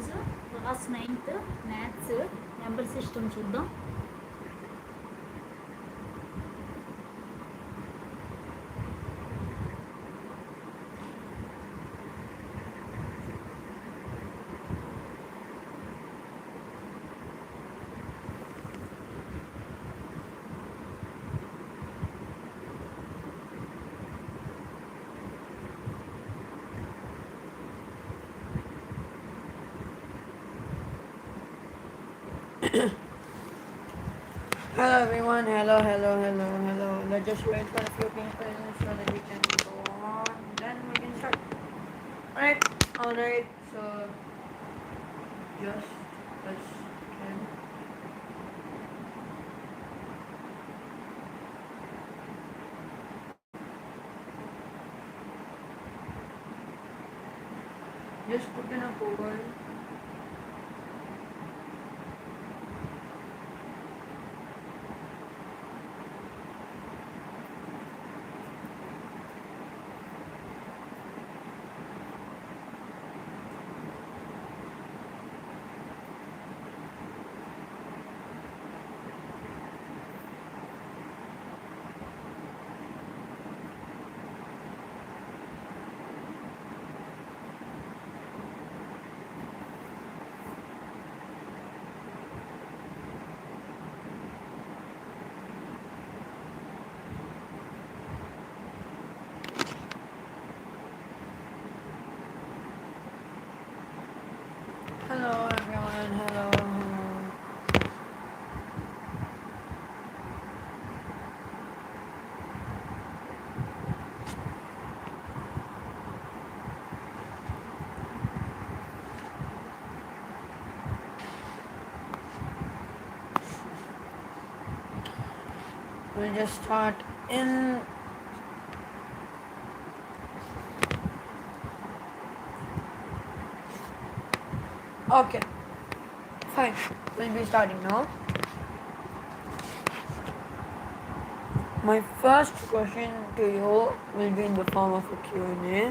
ఈరోజు class 9th maths number system చూద్దాం. Hello everyone, hello. Let's just wait for a few people so that we can go on. Then we can start. Alright, so just let's can just put in a poll. Hello everyone, hello. We'll just start in. Okay, fine. We'll be starting now. My first question to you will be in the form of a Q&A.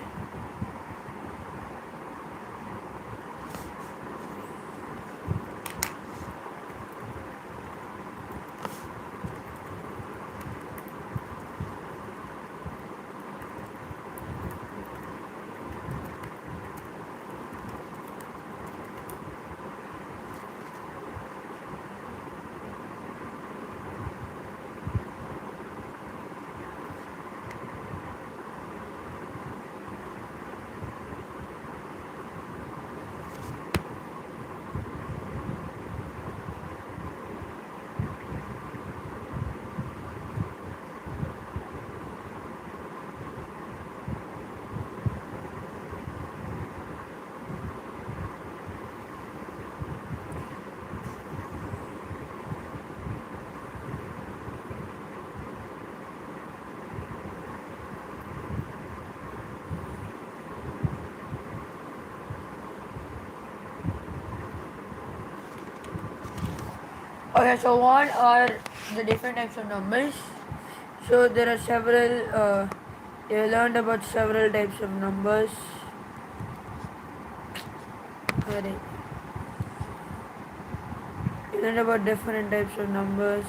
Okay, so what are the different types of numbers? So there are several, you learned about several types of numbers. Sorry. You learned about different types of numbers.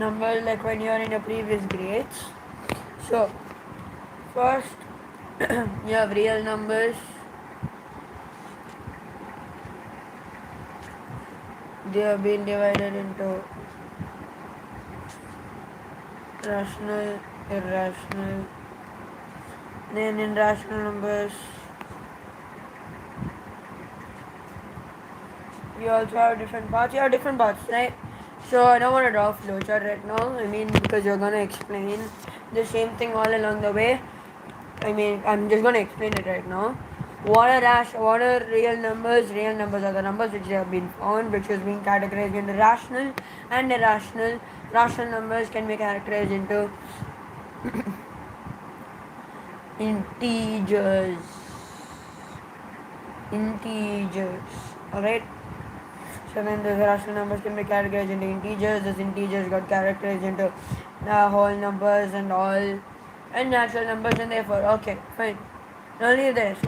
Numbers like when you are in your previous grades. So first you have real numbers. They have been divided into rational, irrational, then irrational numbers. You also have different parts. You have different parts, right? So I don't want to draw a flowchart right now. I mean, because you're gonna explain the same thing all along the way. I mean, I'm just gonna explain it right now. What are real numbers? Real numbers are the numbers which have been found, which is being categorized into rational and irrational. Rational numbers can be categorized into integers. Alright? So then the rational numbers can be categorized into integers. Those integers got characterized into whole numbers and all, and natural numbers, and therefore, okay, fine. Now leave this.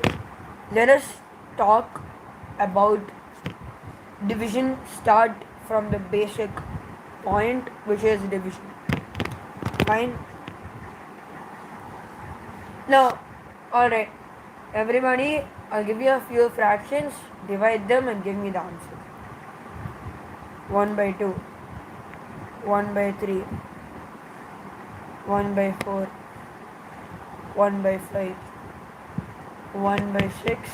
Let us talk about division. Start from the basic point, which is division. Fine. Now, alright, everybody, I'll give you a few fractions, divide them and give me the answer. 1 by 2, 1 by 3, 1 by 4, 1 by 5, 1 by 6,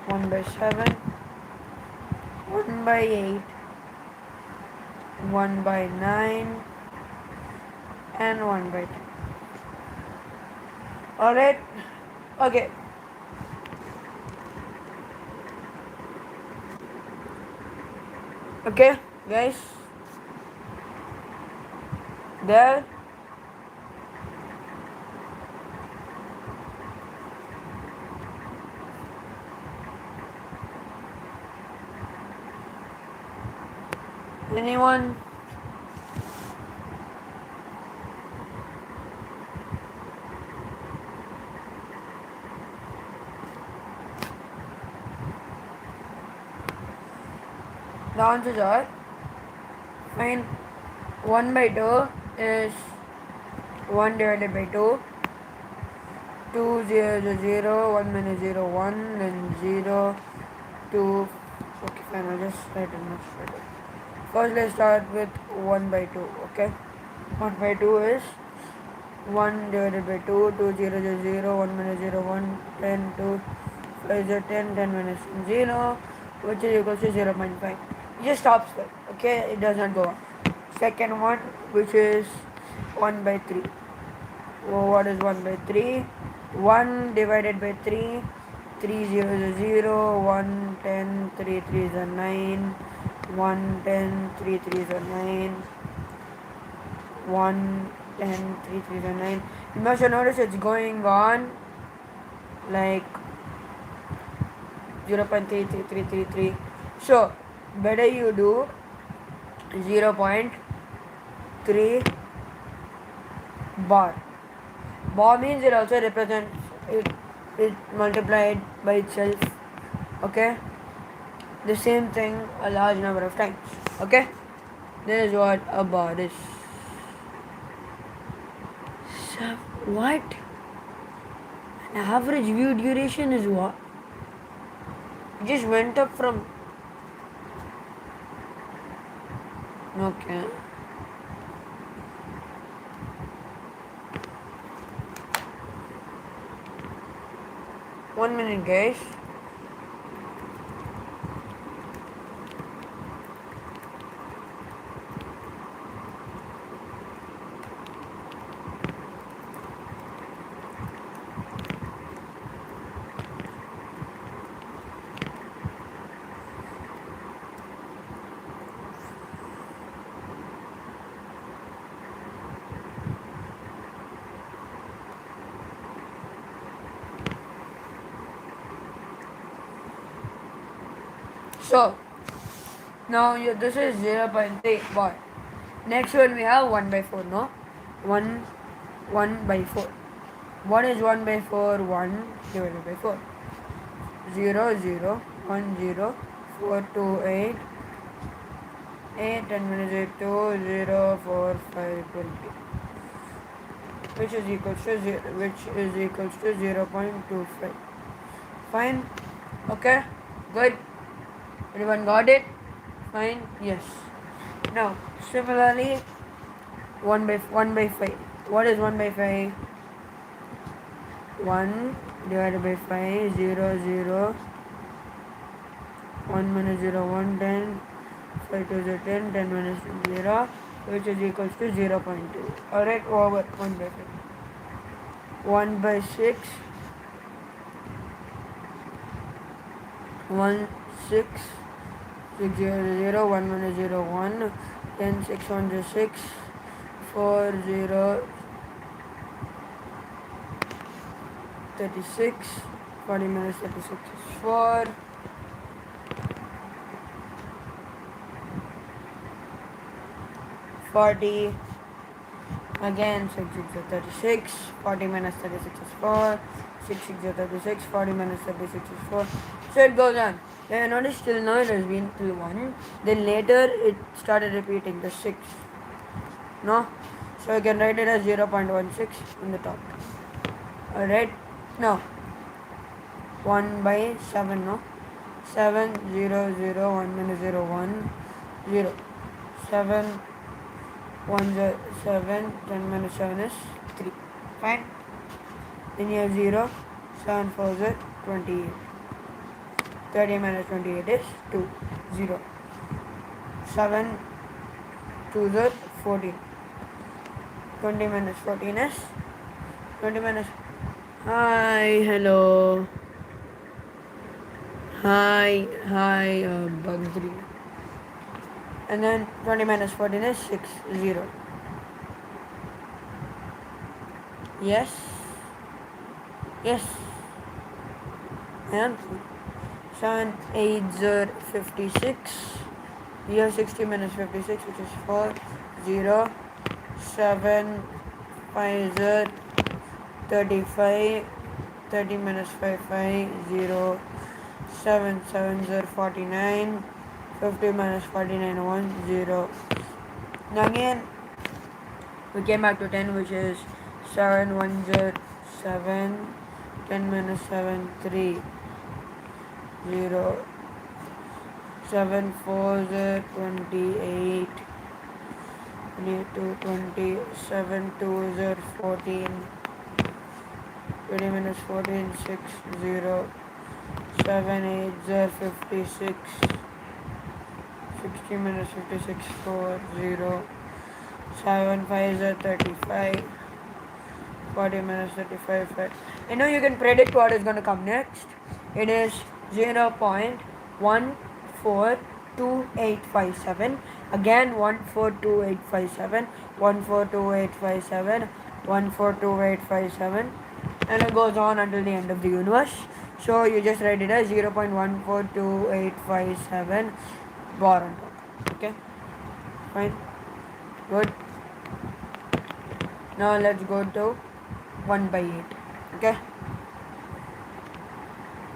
1 by 7, 1 by 8, 1 by 9, and 1 by 10. Alright, okay. Okay, guys. There. Anyone? The answers are fine. 1 by 2 is 1 divided by 2. 2 0 0 1 minus 0 1 then 0 2. Okay, fine. I'll just write it much better. First, let's start with 1 by 2. Okay, 1 by 2 is 1 divided by 2. 2 0 0 0 1 minus 0 1 10 2 5 0 10 10 minus 0, which is equal to 0.5. It just stops there. Okay, it does not go on. Second one, which is 1 by 3. What is 1 by 3? 1 divided by 3. 3 0 0 1 10 3 3 is a 9. 1 10 3 3 is a 9. 1 10 3 3 is a 9. You must have noticed it's going on like 0.33333. So better you do 0.3 bar. Bar means it also represents it multiplied by itself. Okay, the same thing a large number of times. Okay, this is what a bar is. So what? An average view duration is what? It just went up from. Okay. One minute, guys. So now this is 0.3 bar. Next one we have 1 by 4. No, 1 by 4. What is 1 by 4? 1 divided by 4. 0 0 1 0 4 2 8 8 10 minus 8 2 0 4 5 20, which is equals to 0.25. Fine. Okay, good. Everyone got it? Fine. Yes. Now similarly 1 by 5. What is 1 by 5? 1 divided by 5. 0 0 1 minus 0 1 10 5 2 0 10 10 minus 0, which is equals to 0.2. Alright, over 1 by 5. 1 by 6. 1 6 6 0 0 1 minus 0 1 10 6 1 is 6 4 0 36 40 minus 36 is 4 40. Again, 6 6 is 36. 40 minus 36 is 4. 6 6 is 36. 40 minus 36 is 4. So it goes on. Then notice till now it has been till 1. Then later it started repeating the 6. No? So I can write it as 0.16 in the top. Alright? Now, 1 by 7, no? 7 0 0 1 minus 0 1 0 7 1 0 7 10 minus 7 is 3. Fine. Then you have 0 7 4 is 28. 30 minus 28 is 2 0 7 2 is 14. 20 minus 14 is 20 minus. Hi, hello. Hi, Bugdri. And then 20 minus 14 is 6 0. Yes. Yes. And 7 8 0 56. You have 60 minus 56, which is 4 0 7 5 0 35. 30 minus 5 5 0 7 7 0 49. 50 minus 49 1 0. Now again we came back to 10, which is 7 1 0 7. 10 minus 7 3 0 7 4 0 28. 22 20 7 2 0 14. 20 minus 14 6 0 7 8 0 56. 60 minus 56 4 0 7 5 0 35. 40 minus 35 5. You know, you can predict what is going to come next. It is 0.142857. Again 142857. 142857. 142857. And it goes on until the end of the universe. So you just write it as 0.142857 bar on top. Okay, fine, good. Now let's go to 1 by 8. Okay,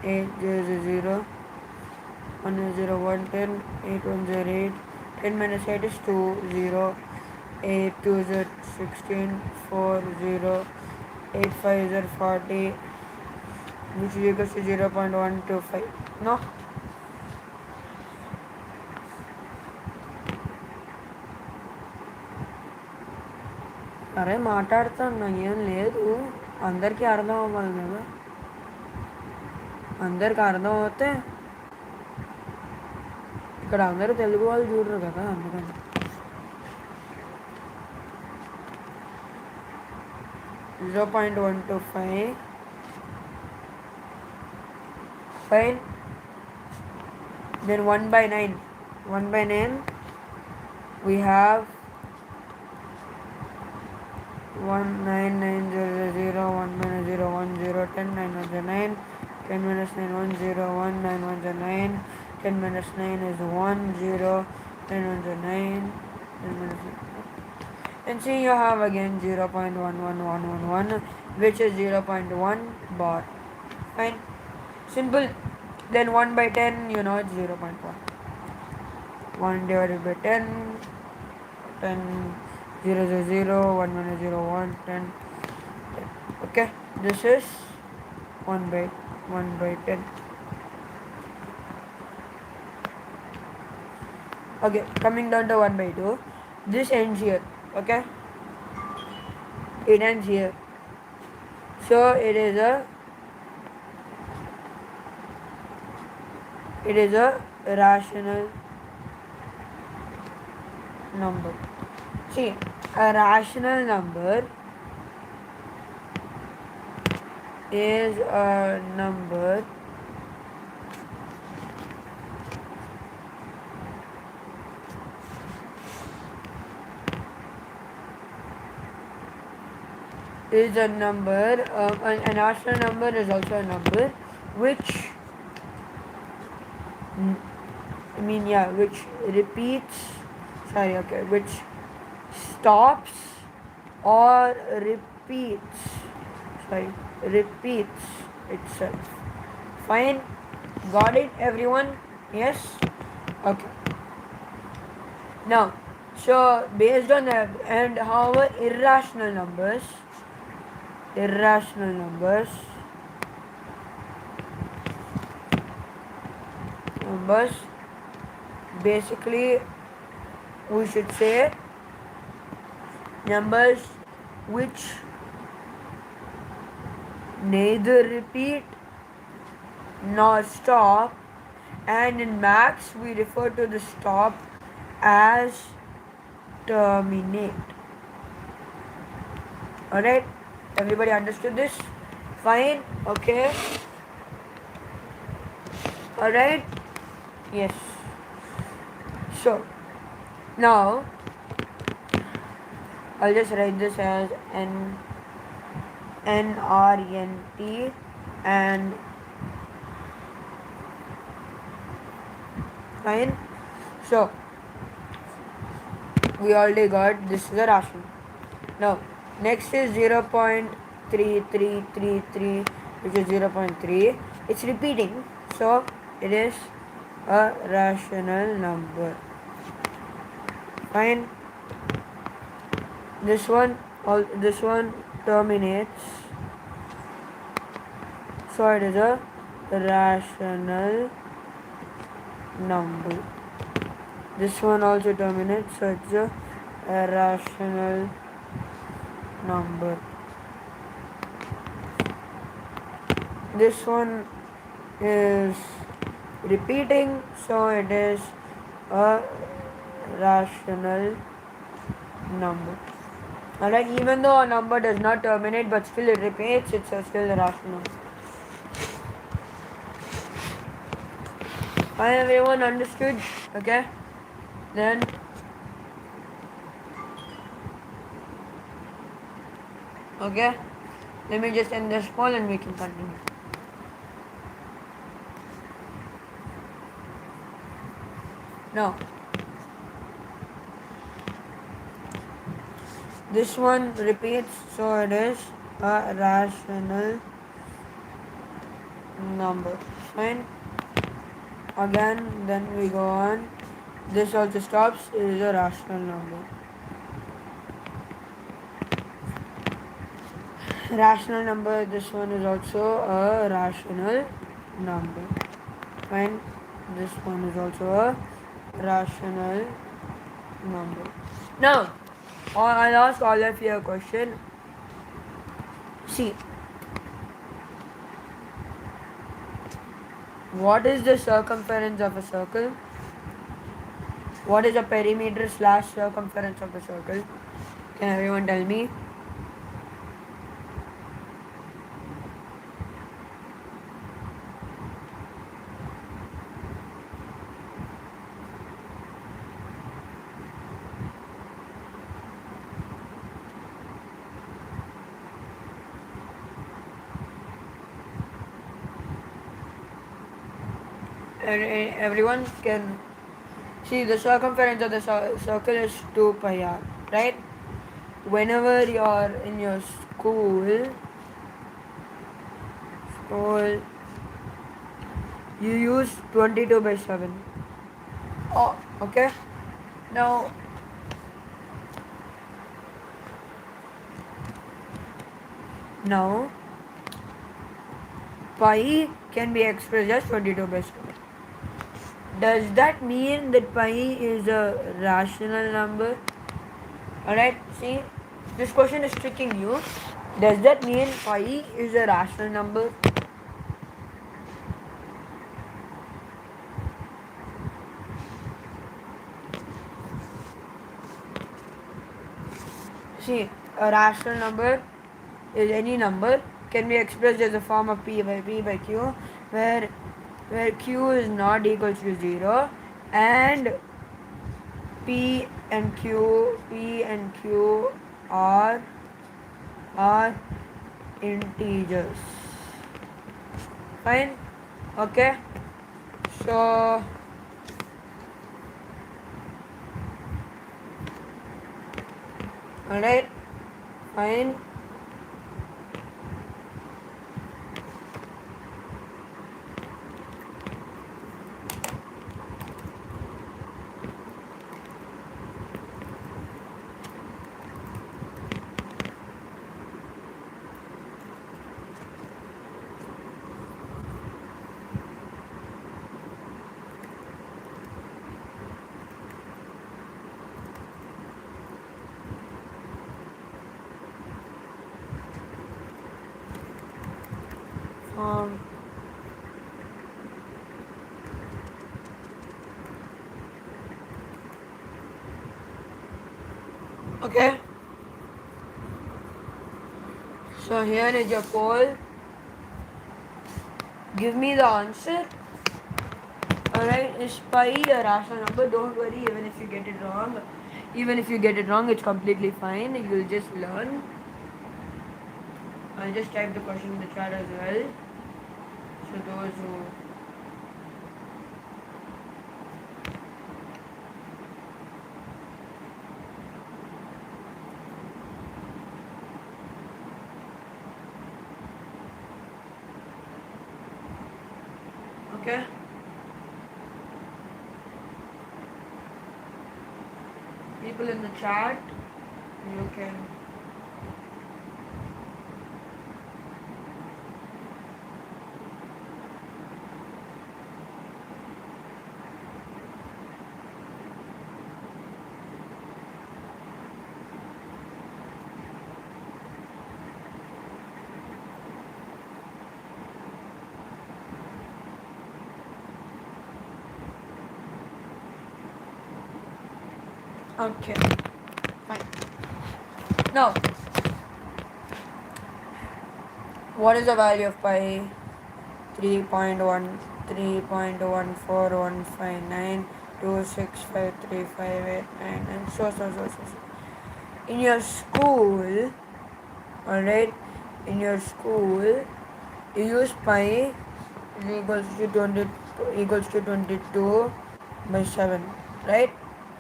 8 is 0, 1 is 0 1 10, 8 1 0 8. 10 minus 8 is 2 0. 8 2 is 16 4 0. 8 5 is 40, which is equals to 0.125. No? అరే మాట్లాడుతున్నా ఏం లేదు, అందరికీ అర్థం అవ్వాలి కదా. అందరికి అర్థం అవుతే ఇక్కడ అందరూ తెలుగు వాళ్ళు చూడరు కదా, అందుకని. Zero point 125. Fine. Then 1 by 9. 1 by 9 we have 1 9 9 0 0 1 minus 0 1 0 10 9 1 0 9. 10 minus 9 1 0 1 9 1 0 9. 10 minus 9 is 1 0 10 1 0 9. 10 minus 9. And see, you have again 0.11111, which is 0.1 bar. Fine, simple. Then 1 by 10, you know it's 0.1. 1 divided by 10, 10 0 0 0 1 minus 0 1 10. Okay, this is 1 by 10. Okay, coming down to 1 by 2. This ends here. Okay, it ends here. So it is a rational number. See, a rational number is a number is a number. A rational number is also a number which which repeats. Sorry, okay, which stops or repeats itself. Fine, got it everyone? Yes? Okay. Now, so based on that, and however irrational numbers basically we should say numbers which neither repeat nor stop, and in maths we refer to the stop as terminate. Alright, everybody understood this? Fine, okay. Alright, yes. So, now I'll just write this as NRNT and fine. So, we already got this is a rational. Now, next is 0.3333, which is 0.3. It's repeating, so it is a rational number. Fine. This one terminates, so it is a rational number. This one also terminates, so it's a rational number. This one is repeating, so it is a rational number. Alright, even though a number does not terminate but still it repeats, it's still a rational number. Fine, everyone understood? Okay. Then okay, let me just end this call and we can continue. Now, this one repeats, so it is a rational number. Fine. Again, then we go on. This also stops, it is a rational number. Rational number, this one is also a rational number. Fine. This one is also a rational number. Now, I'll ask all of you a question. See, what is the circumference of a circle? What is the perimeter / circumference of a circle? Can everyone tell me? Everyone can see the circumference of the circle is 2 pi r, right? Whenever you are in your school, you use 22/7. Oh, okay. Now, pi can be expressed as 22/7. Does that mean that pi is a rational number? Alright, see, this question is tricking you. Does that mean pi is a rational number? See, a rational number is any number can be expressed as a form of p by q, where q is not equals to 0 and p and q are integers. Fine. Okay, so Alright, fine. Um, okay, so here is your poll. Give me the answer. Alright, is pi a rational number? Don't worry, even if you get it wrong. Even if you get it wrong, it's completely fine. You'll just learn. I'll just type the question in the chat as well. So those who okay. People in the chat, you can okay. Fine. Now, what is the value of pi? 3.1, 3.14159265358 and so. In your school, alright, in your school, you use pi is equals to 22 by 7, right?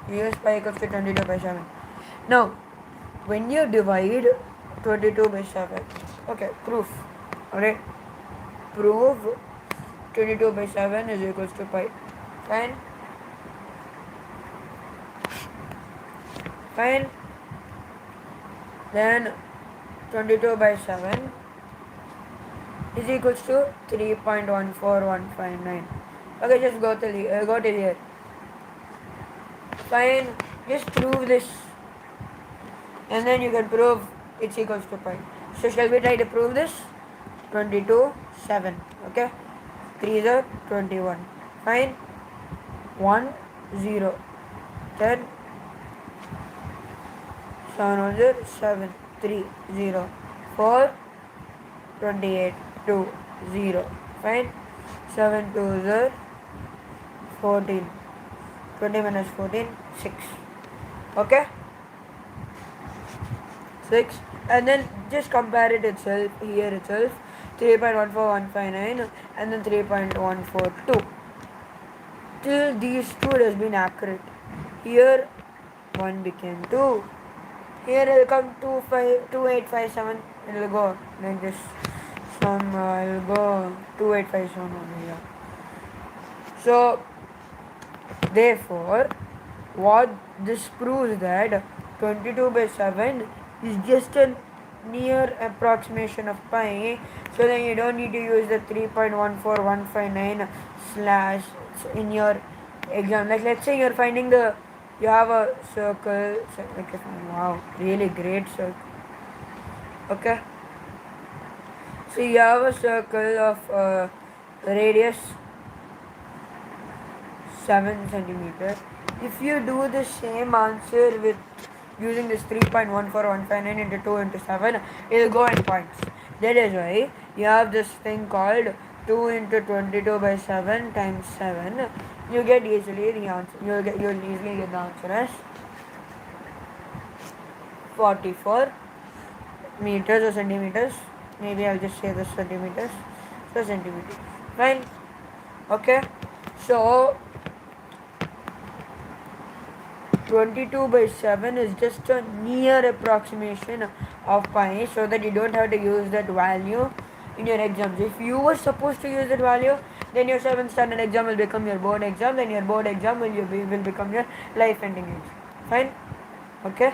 You use pi equals to 22 by 7. Now, when you divide 22 by 7, okay, proof, alright, prove 22 by 7 is equals to pi. Fine. Fine. Then 22 by 7 is equals to 3.14159. Okay, just go till here. Fine. Just prove this. And then you can prove it's equals to pi. So shall we try to prove this? 22, 7. Okay. 3 is 21. Fine. 1, 0. Then 7 is 7, 3, 0. 4, 28, 2, 0. Fine. 7, 2 is 14. 20 minus 14, 6. Okay. 6. And then just compare it itself, here itself. 3.14159 and then 3.142. Till these two it has been accurate. Here 1 became 2. Here it will come 2857. It will go like this. It will go 2857 over here. So therefore, what this proves that 22 by 7 is just a near approximation of pi, so then you don't need to use the 3.14159 slash in your exam. Like let's say you have a circle, okay, wow, really great circle. Okay, so you have a circle of radius 7 centimeters. If you do the same answer with using this 3.14159 into 2 into 7, it will go in points. That is why you have this thing called 2 into 22 by 7 times 7. You get easily the answer. You'll easily get the answer as 44 meters or centimeters. Maybe I'll just say the centimeters. So centimeters. Fine. Okay. So 22 by 7 is just a near approximation of pi, so that you don't have to use that value in your exams. If you were supposed to use that value, then your 7th standard exam will become your board exam, then your board exam will become your life ending exam. Fine? Okay?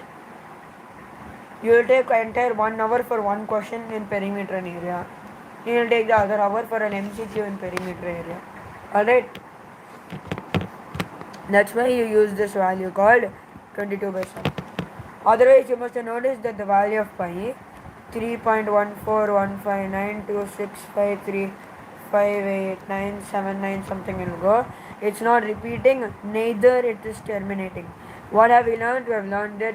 You will take entire 1 hour for one question in perimeter and area. You will take the other hour for an MCQ in perimeter area. Alright? That's why you use this value called 22 by 7. Otherwise, you must have noticed that the value of pi 3.1415926535897 something will go. It's not repeating, neither it is terminating. What have we learned? We have learned that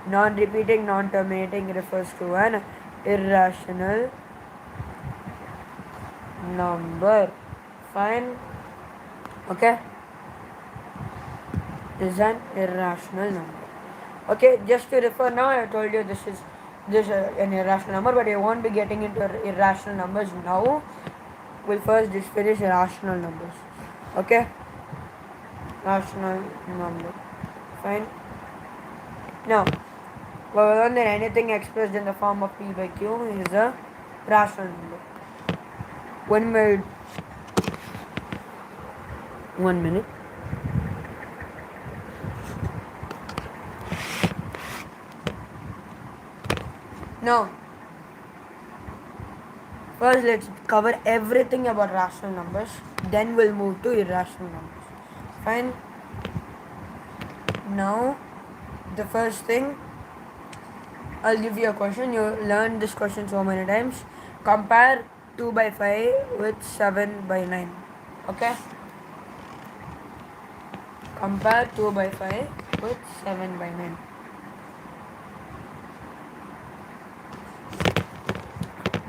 non-repeating, non-terminating refers to an irrational number. Fine? Okay? Is an irrational number. Okay, just to refer now, I told you this is an irrational number, but you won't be getting into irrational numbers now. We'll first just finish rational numbers. Okay? Rational number. Fine. Now, we will learn that anything expressed in the form of p by q is a rational number. 1 minute. 1 minute. Now, first let's cover everything about rational numbers, then we'll move to irrational numbers. Fine? Now, the first thing, I'll give you a question. You learned this question so many times. Compare 2 by 5 with 7 by 9. Okay? Compare 2 by 5 with 7 by 9.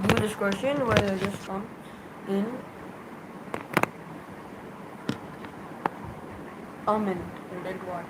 Do this question while I just come in a minute. Like what?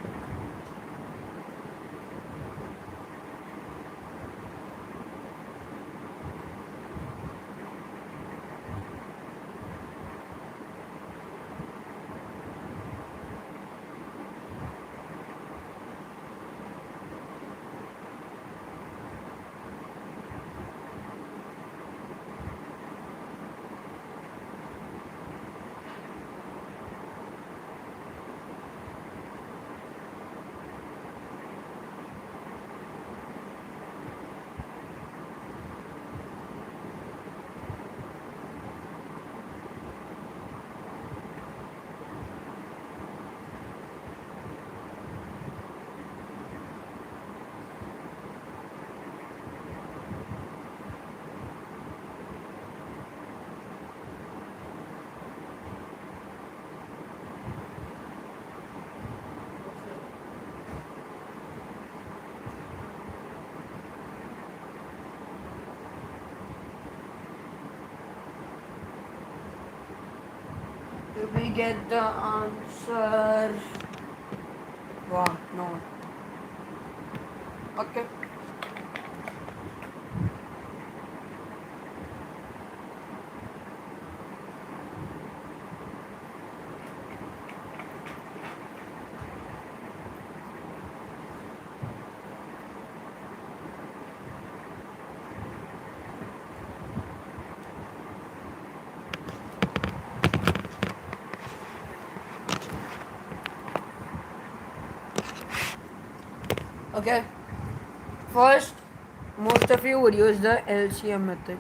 Did we get the answer? Wow, no. Okay. Okay. First, most of you would use the LCM method.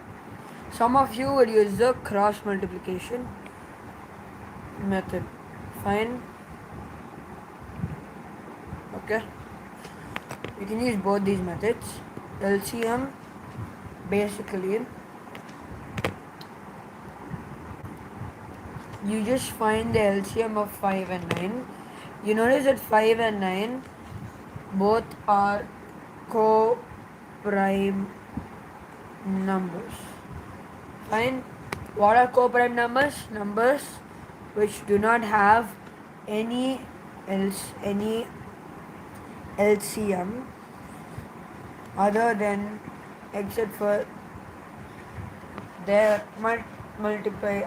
Some of you would use the cross multiplication method. Fine. Okay. You can use both these methods. LCM basically you just find the LCM of 5 and 9. You notice that 5 and 9 both are co-prime numbers. Fine. What are co-prime numbers? Numbers which do not have any LCM other than except for their multiply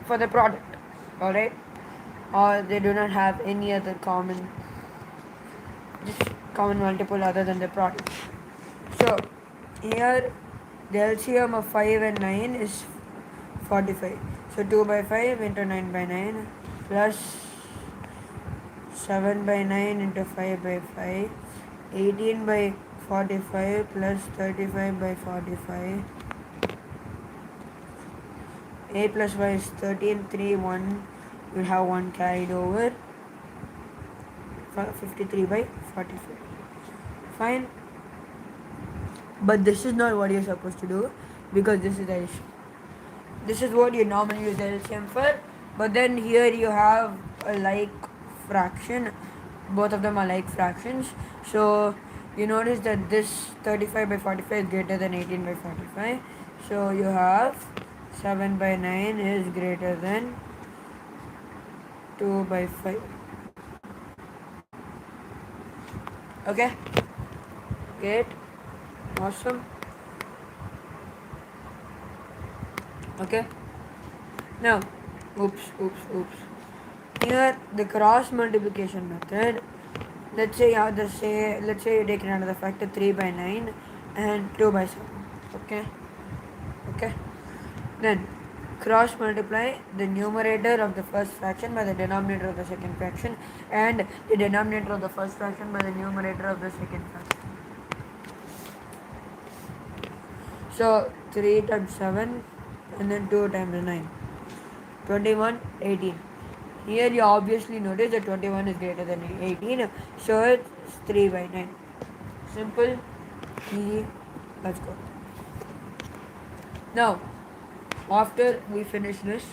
for the product. Alright? Or they do not have any other common just common multiple other than the product. So here the LCM of 5 and 9 is 45. So 2 by 5 into 9 by 9 plus 7 by 9 into 5 by 5, 18 by 45 plus 35 by 45. A plus y is 13, 3, 1. We'll have 1 carried over. 53 by 45. Fine. But this is not what you're supposed to do because this is addition. This is what you normally use LCM for. But then here you have a like fraction. Both of them are like fractions. So you notice that this 35 by 45 is greater than 18 by 45. So you have 7 by 9 is greater than 2 by 5. Okay? Great. Awesome. Okay? Now, oops. Here, the cross multiplication method. Let's say you take another factor 3 by 9 and 2 by 7. Okay? Then, cross multiply the numerator of the first fraction by the denominator of the second fraction and the denominator of the first fraction by the numerator of the second fraction. So 3 times 7 and then 2 times 9. 21, 18. Here you obviously notice that 21 is greater than 18. So it's 3 by 9. Simple, easy. Let's go. Now, after we finish this,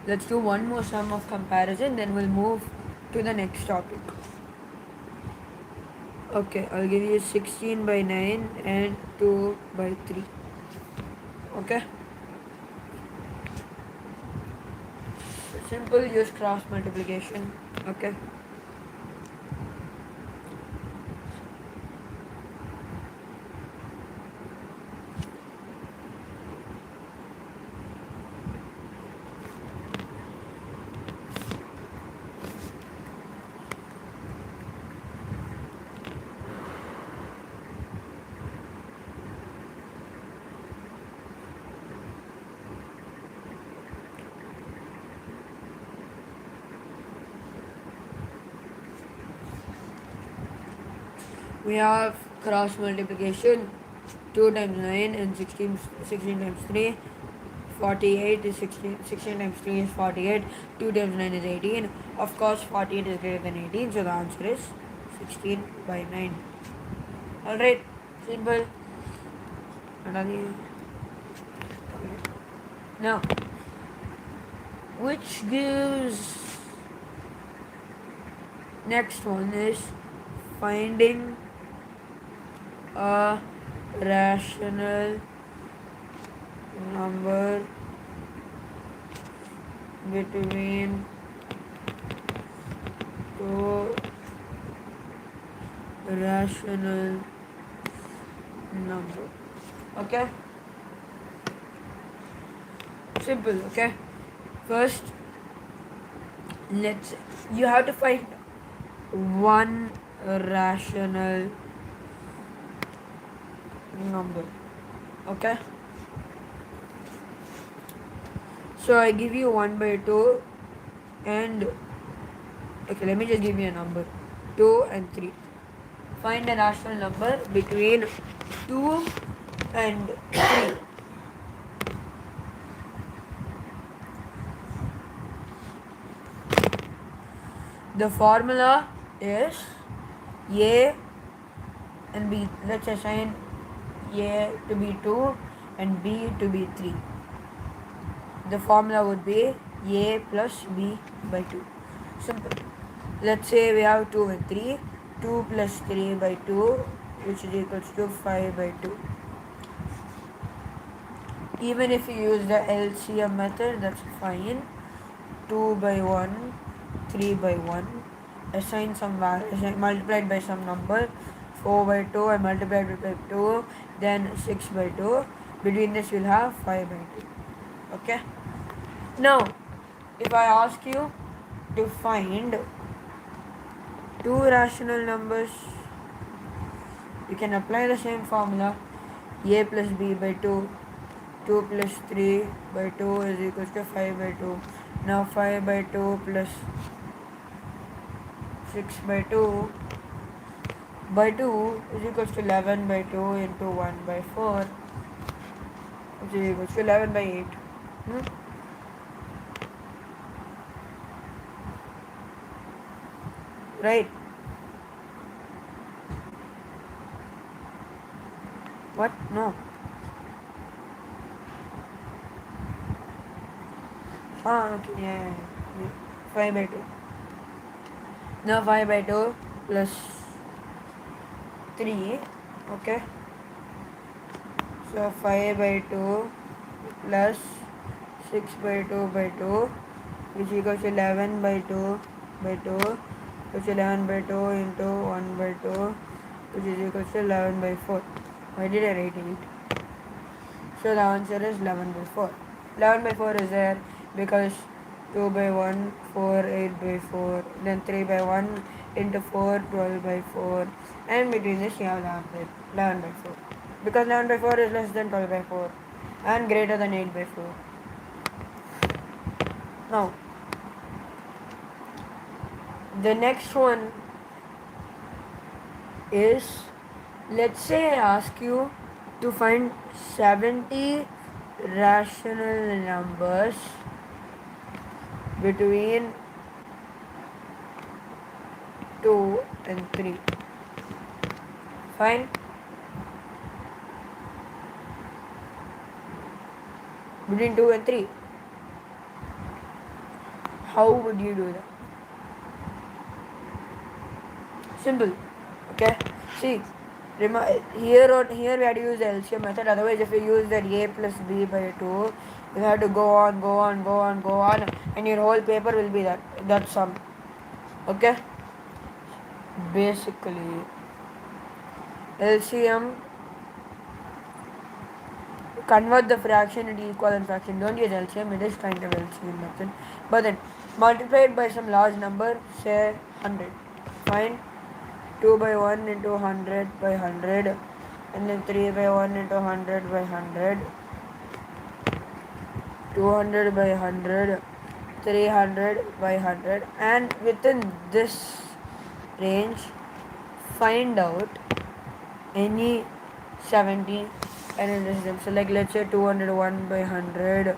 let's do one more sum of comparison, then we'll move to the next topic. Okay, I'll give you 16 by 9 and 2 by 3. Okay? Simple, use cross multiplication. Okay? We have cross multiplication 2 times 9 and 16 times 3. 48 is 16 times 3 is 48. 2 times 9 is 18. Of course, 48 is greater than 18, so the answer is 16 by 9. Alright, simple. Now, which gives next one is finding a rational number between two rational number. Okay? Simple, okay? First, you have to find one rational number. Okay? So I give you 1 by 2 and okay, let me just give you a number 2 and 3. Find a rational number between 2 and 3. The formula is A and B. Let's assign A to be 2 and B to be 3. The formula would be A plus B by 2. Simple. Let's say we have 2 and 3. 2 plus 3 by 2, which is equals to 5 by 2. Even if you use the LCM method, that's fine. 2 by 1, 3 by 1. Assign some value, multiplied by some number. 4 by 2 and multiplied by 2, then 6 by 2. Between this you'll have 5 by 2. Okay? Now, if I ask you to find two rational numbers, you can apply the same formula. A plus b by 2, 2 plus 3 by 2 is equals to 5 by 2. Now 5 by 2 plus 6 by 2 by 2 is equals to 11 by 2 into 1 by 4, which is equals to 11 by 8. Right? What? No. Okay, yeah. 5 by 2. Now 5 by 2 plus 3. Okay. So 5 by 2 plus 6 by 2 by 2, which equals to 11 by 2 by 2, which is 11 by 2 into 1 by 2, which is equals to 11 by 4. Why did I write it? So the answer is 11 by 4. 11 by 4 is there because 2 by 1, 4, 8 by 4, then 3 by 1 into 4, 12 by 4, and between this you have 11 by 4. Because 11 by 4 is less than 12 by 4 and greater than 8 by 4. Now, the next one is, let's say I ask you to find 70 rational numbers between 2 and 3. Fine? Between 2 and 3. How would you do that? Simple. Okay? See, here we had to use the LCM method. Otherwise, if you use that a plus b by 2, you have to go on, and your whole paper will be that sum. Okay? Basically, LCM, convert the fraction into equivalent fraction. Don't use LCM, it is kind of LCM method. But then multiply it by some large number, say 100. Fine. 2 by 1 into 100 by 100, and then 3 by 1 into 100 by 100, 200 by 100, 300 by 100, and within this range find out any 70 and list them. So like let's say 201 by 100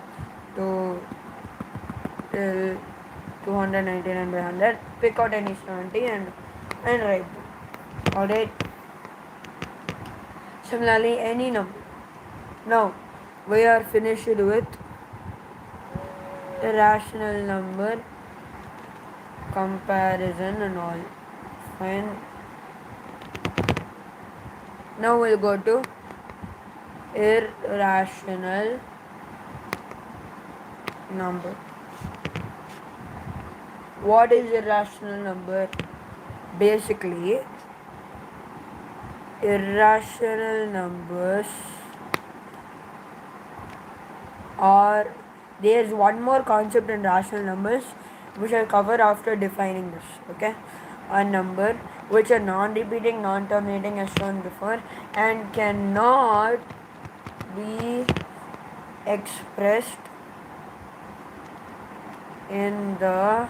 to till 299 by 100, pick out any 70 and write them. Alright. Similarly, any number. Now we are finished with the rational number comparison and all. Fine. Now we'll go to irrational number. What is irrational number? Basically, irrational numbers are, there's one more concept in rational numbers which I'll cover after defining this. Okay, a number which are non-repeating, non-terminating as shown before, and cannot be expressed in the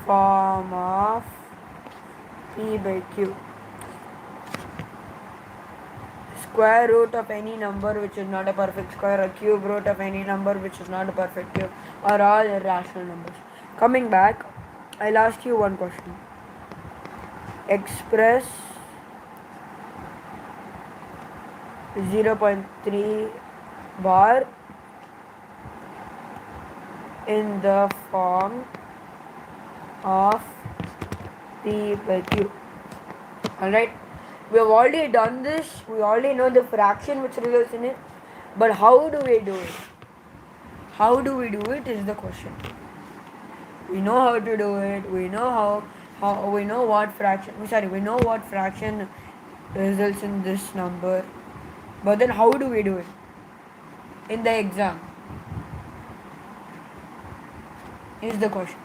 form of p by q. Square root of any number which is not a perfect square, or cube root of any number which is not a perfect cube, are all irrational numbers. Coming back, I'll ask you one question. Express 0.3 bar in the form of p by q. Alright, we have already done this, we already know the fraction which results in it, but how do we do it? How do we do it is the question. We know how to do it, we know we know what fraction results in this number, but then how do we do it in the exam is the question.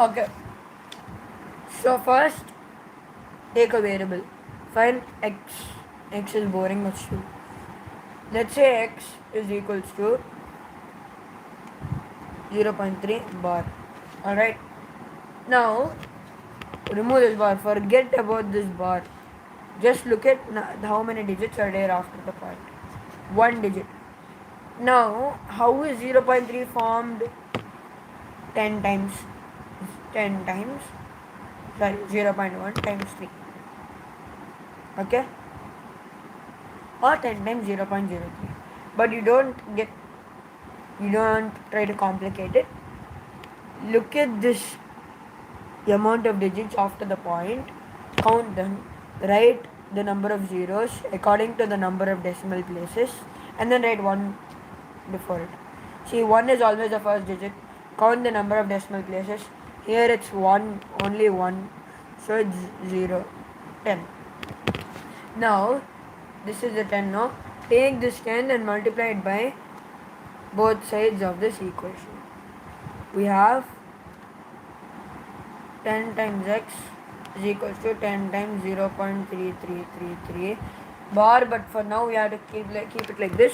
Okay. So first, take a variable. Find x. X is boring, but true. Let's say x is equals to 0.3 bar. Alright. Now, remove this bar. Forget about this bar. Just look at how many digits are there after the point. One digit. Now, how is 0.3 formed? 10 times. 10 times. Sorry, 0.1 times 3. Okay? Or 10 times 0.03. But you don't try to complicate it. Look at this amount of digits after the point, count them, write the number of zeros according to the number of decimal places, and then write 1 before it. See, 1 is always the first digit. Count the number of decimal places. Here it's 1, only 1, so it's 0, 10. Now, this is the 10 now. Take this 10 and multiply it by both sides of this equation. We have 10 times x is equals to 10 times 0.3333 bar, but for now we have to keep it like this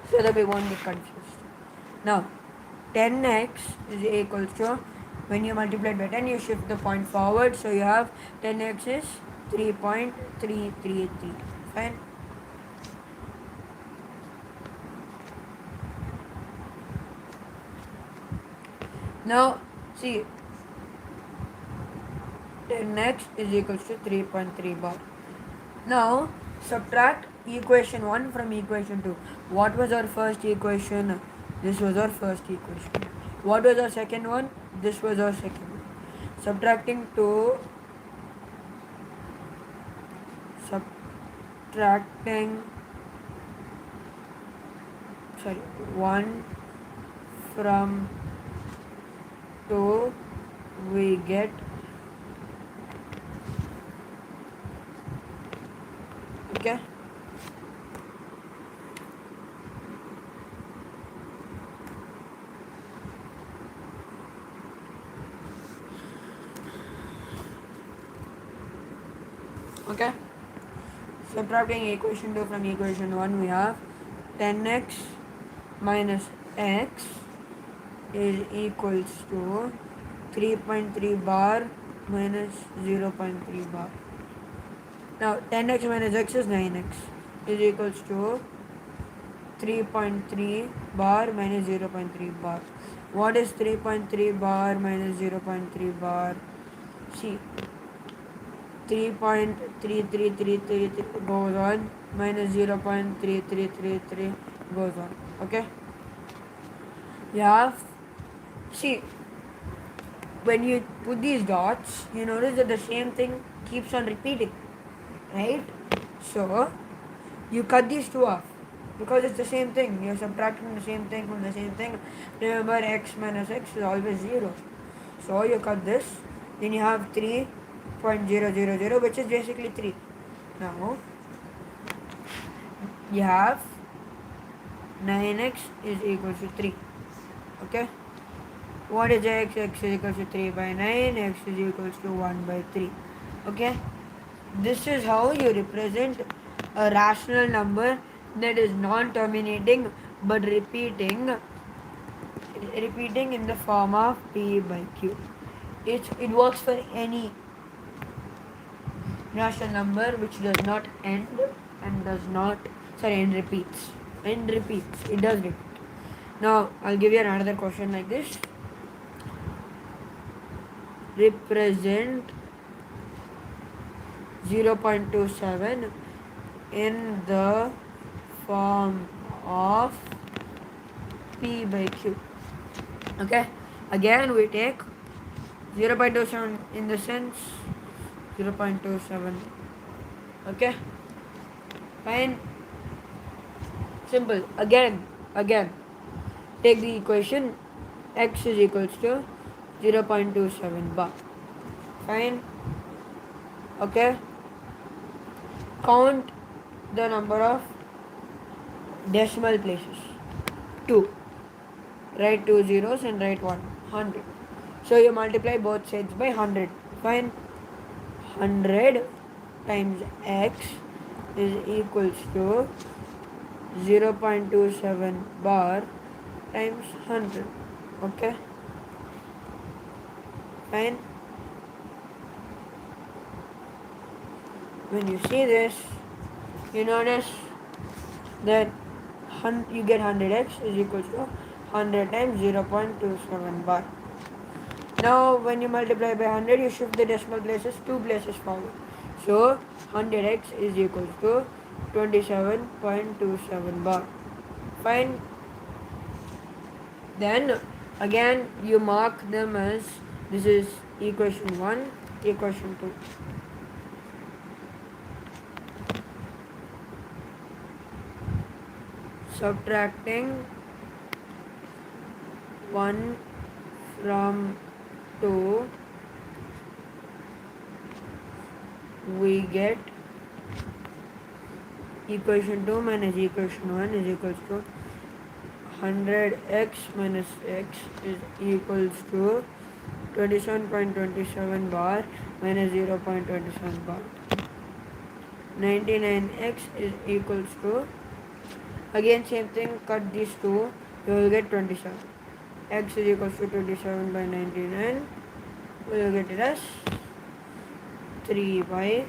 so that we won't get confused. Now 10x is equals to, when you multiply by 10 you shift the point forward, so you have 10x is 3.333. Fine. Now see, 10x is equals to 3.3 bar. Now subtract equation 1 from equation 2. What was our first equation? This was our first equation. What was our second one? This was our second one. Subtracting 1 from 2, we get okay. Okay. Subtracting equation 2 from equation 1, we have 10x minus x is equals to 3.3 bar minus 0.3 bar. Now 10x minus x is 9x is equals to 3.3 bar minus 0.3 bar. What is 3.3 bar minus 0.3 bar? See, 3.3333 goes on, minus 0.3333 goes on. Okay? You have, see, when you put these dots, you notice that the same thing keeps on repeating, right? So you cut these two off because it's the same thing. You're subtracting the same thing from the same thing. Remember, x minus x is always 0. So you cut this, then you have 3.000, which is basically 3. Now you have 9x is equal to 3. Okay? What is x? X is equal to 3 by 9, x is equal to 1 by 3. Okay? This is how you represent a rational number that is non-terminating but repeating in the form of p by q. It works for any rational number which does not end and repeats. It does repeat. Now I'll give you another question like this. Represent 0.27 in the form of p by q. Okay, again we take 0.27 in the sense 0.27. Okay, fine, simple. Again take the equation x is equals to 0.27 bar. Fine. Okay, count the number of decimal places. 2. Write 2 zeros and write 1. 100. So you multiply both sides by 100. Fine. 100 times x is equals to 0.27 bar times 100. Okay. Fine. When you see this, you notice that you get 100x is equals to 100 times 0.27 bar. Now when you multiply by 100, you shift the decimal places 2 places forward. So 100x is equals to 27.27 bar. Fine. Then again you mark them as this is equation 1, equation 2. Subtracting 1 from 2, we get equation 2 minus equation 1 is equals to 100x minus x is equals to 27.27 bar minus 0.27 bar. 99x is equals to, again same thing, cut these two, you will get 27. X is equals to 27 by 99, we will get it as 3 by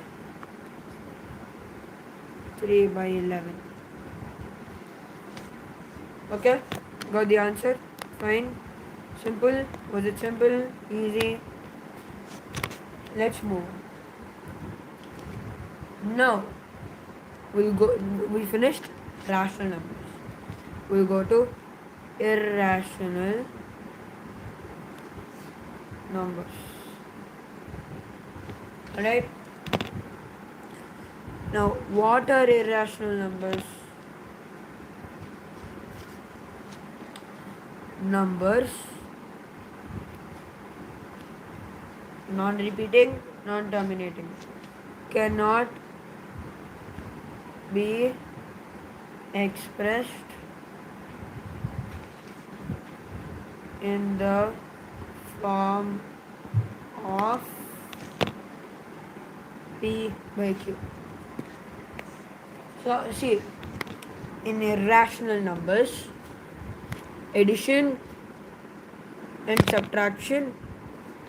11. Okay, got the answer? Fine. Simple? Was it simple? Easy? Let's move. Now, we finished rational numbers. We'll go to irrational numbers. Alright? Now, what are irrational numbers? Numbers non-repeating, non-terminating cannot be expressed in the form of P by Q. So see, in irrational numbers, addition and subtraction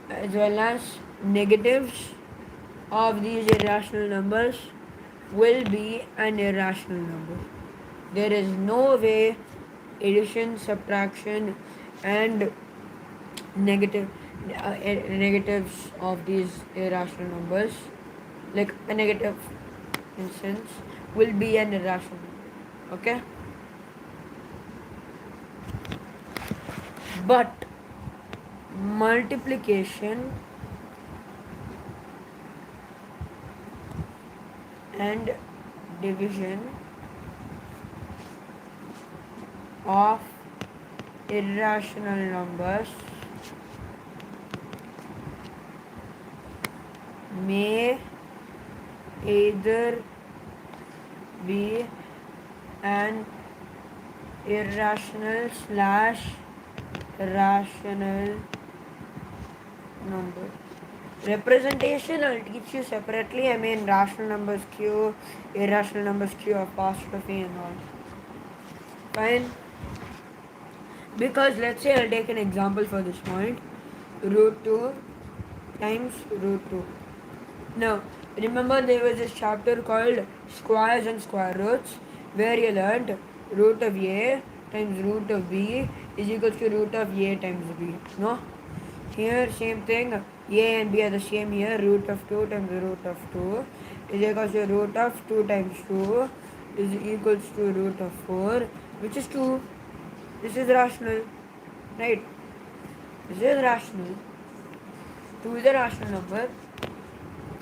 as well as negatives of these irrational numbers will be an irrational number. There is no way addition, subtraction and negatives of these irrational numbers, like a negative instance, will be an irrational number. Okay? But multiplication and division of irrational numbers may either be an irrational slash rational number. Representation I'll teach you separately. I mean rational numbers Q, irrational numbers Q, apostrophe and all. Fine. Because let's say I'll take an example for this point. Root 2 times root 2. Now, remember there was this chapter called Squares and Square Roots where you learned root of A times root of B is equal to root of A times B. No? Here same thing, A and B are the same here. Root of 2 times root of 2 is equal to root of 2 times 2 is equals to root of 4, which is 2. This is rational, right? This is rational. 2 is a rational number.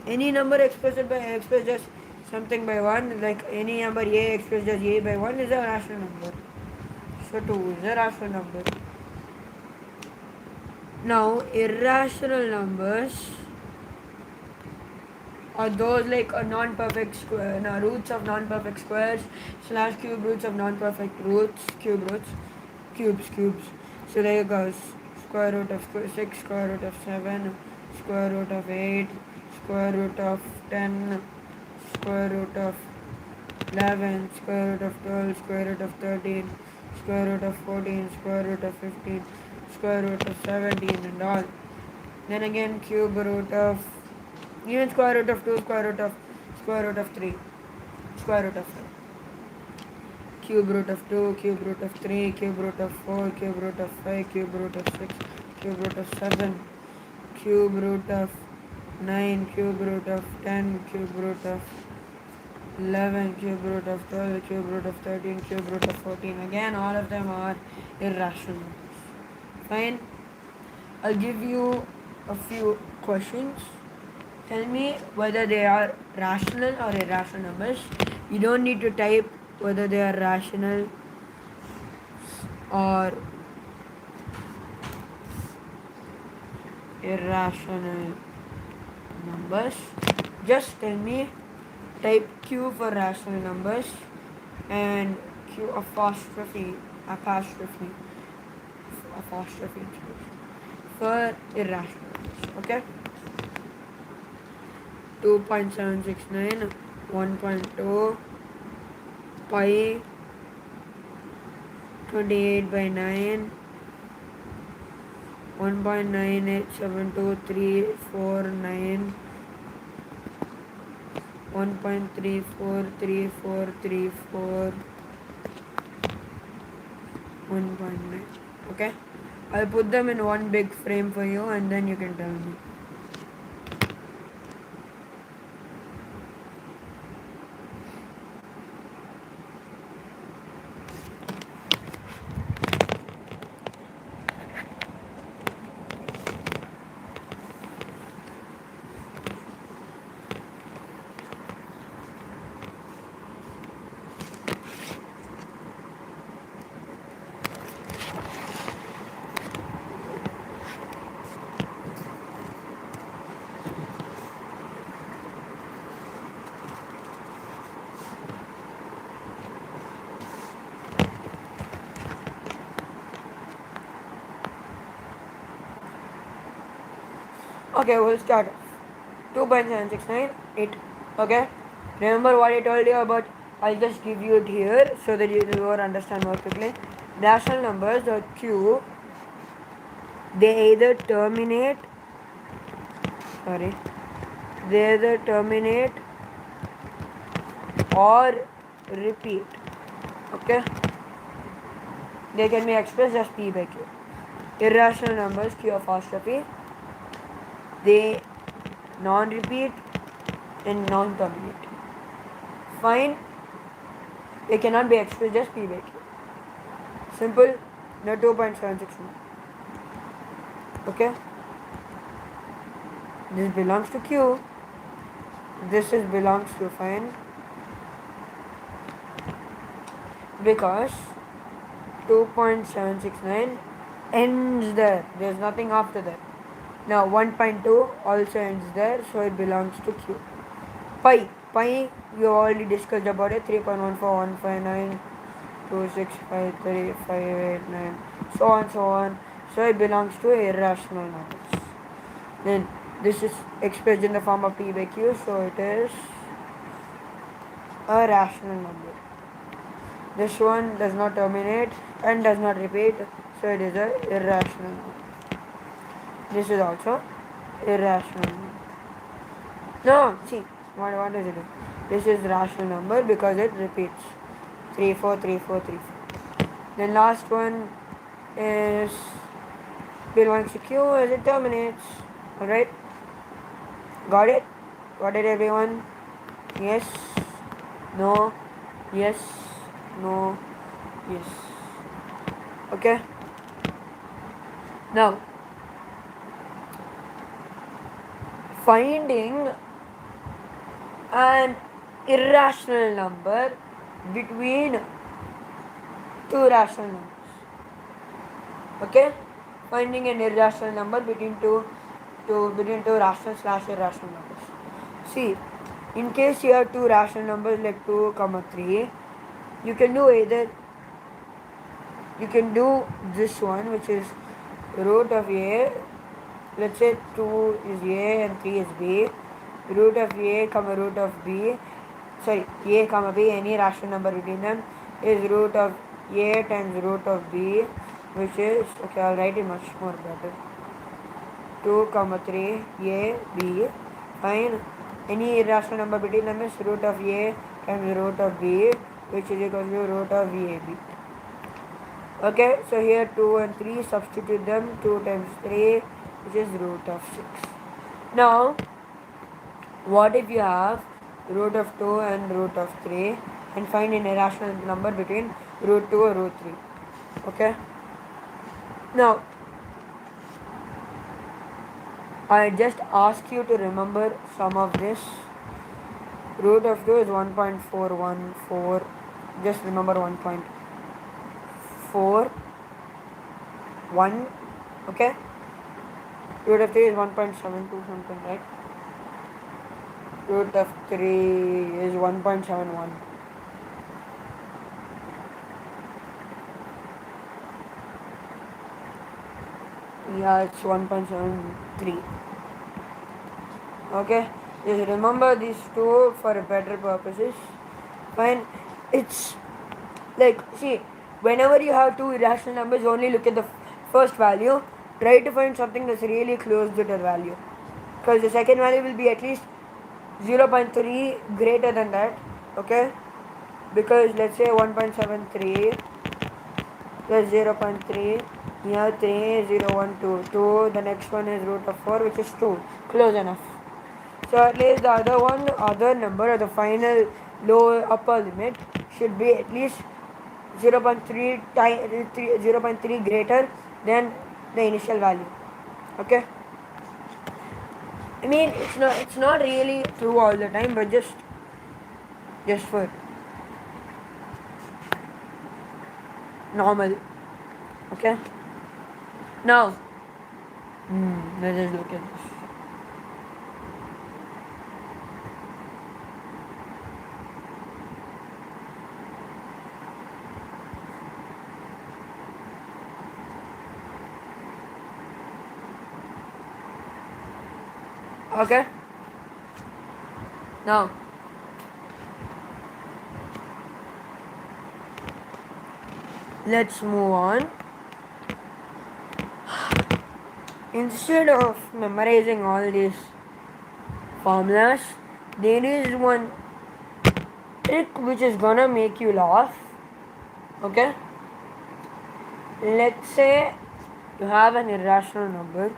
Any number expressed as something by 1, like any number A expressed as A by 1 is a rational number. So 2 is a rational number. Now, irrational numbers are those like a non-perfect square, roots of non-perfect squares slash cube roots of non-perfect roots, cubes. So there goes square root of 6, square root of 7, square root of 8, square root of 10, square root of 11, square root of 12, square root of 13, square root of 14, square root of 15, square root of 17 and all. Then again cube root of, even square root of 2, square root of 3, square root of 5. Cube root of 2, cube root of 3, cube root of 4, cube root of 5, cube root of 6, cube root of 7, cube root of 9, cube root of 10, cube root of 11, cube root of 12, cube root of 13, cube root of 14. Again, all of them are irrational numbers. Fine. I'll give you a few questions. Tell me whether they are rational or irrational numbers. You don't need to type whether they are rational or irrational numbers. Just tell me, type Q for rational numbers and Q apostrophe for irrational numbers. Okay? 2.769, 1.2, pi, 28 by 9, 1.987234, 1.343434, 1.9. Okay, I'll put them in one big frame for you and then you can tell me. Okay, we'll start. 2.769, 8. Okay, remember what I told you about? I'll just give you it here so that you will understand more quickly. Rational numbers, the Q, they either terminate or repeat. Okay, they can be expressed as P by Q. Irrational numbers, Q apostrophe, they non-repeat and non-terminate. Fine, they cannot be expressed as P by Q. Simple, no 2.761. Okay, this belongs to Q, this belongs to, fine, because 2.769 ends there, there's nothing after that. Now 1.2 also ends there, so it belongs to Q. Pi, you already discussed about it, 3.14159, 2653589, so on. So it belongs to irrational numbers. Then this is expressed in the form of P by Q, so it is a rational number. This one does not terminate and does not repeat, so it is a irrational number. This is also irrational number. No, see, what does it do? This is rational number because it repeats. 343434. Then last one is belongs to Q as it terminates. Alright? Got it? Got it, everyone? Yes? No? Yes? No? Yes? Okay? Now, finding an irrational number between two rational numbers. Okay, finding an irrational number between two rational / irrational numbers. See, in case you have two rational numbers like 2, 3, you can do this one, which is root of a, let's say 2 is a and 3 is b, root of a comma root of b, sorry, a comma b, any rational number between them is root of a times root of b, which is, okay, I'll write it much more better. 2 comma 3 a b, fine. Any irrational number between them is root of a times root of b, which is equal to root of ab. Okay, so here 2 and 3, substitute them, 2 times 3, which is root of 6. Now, what if you have root of 2 and root of 3 and find an irrational number between root 2 or root 3? Okay. Now, I just ask you to remember some of this. Root of 2 is 1.414. Just remember 1.41. Okay. Root of 3 is 1.72 something, right? Root of 3 is 1.71. Yeah, it's 1.73. Okay, just remember these two for better purposes. When it's like, see, whenever you have two irrational numbers, only look at the first value. Try to find something that's really close to the value, because the second value will be at least 0.3 greater than that. Okay, because let's say 1.73 plus 0.3, here 3, 0, 1, 2, 2, the next one is root of 4, which is 2, close enough. So at least the other number or the final lower upper limit should be at least 0.3 greater than the initial value. Okay, I mean it's not really true all the time, but just for normal. Okay, now let's just look at this. Okay, now let's move on. Instead of memorizing all these formulas, there is one trick which is gonna make you laugh. Okay, let's say you have an irrational number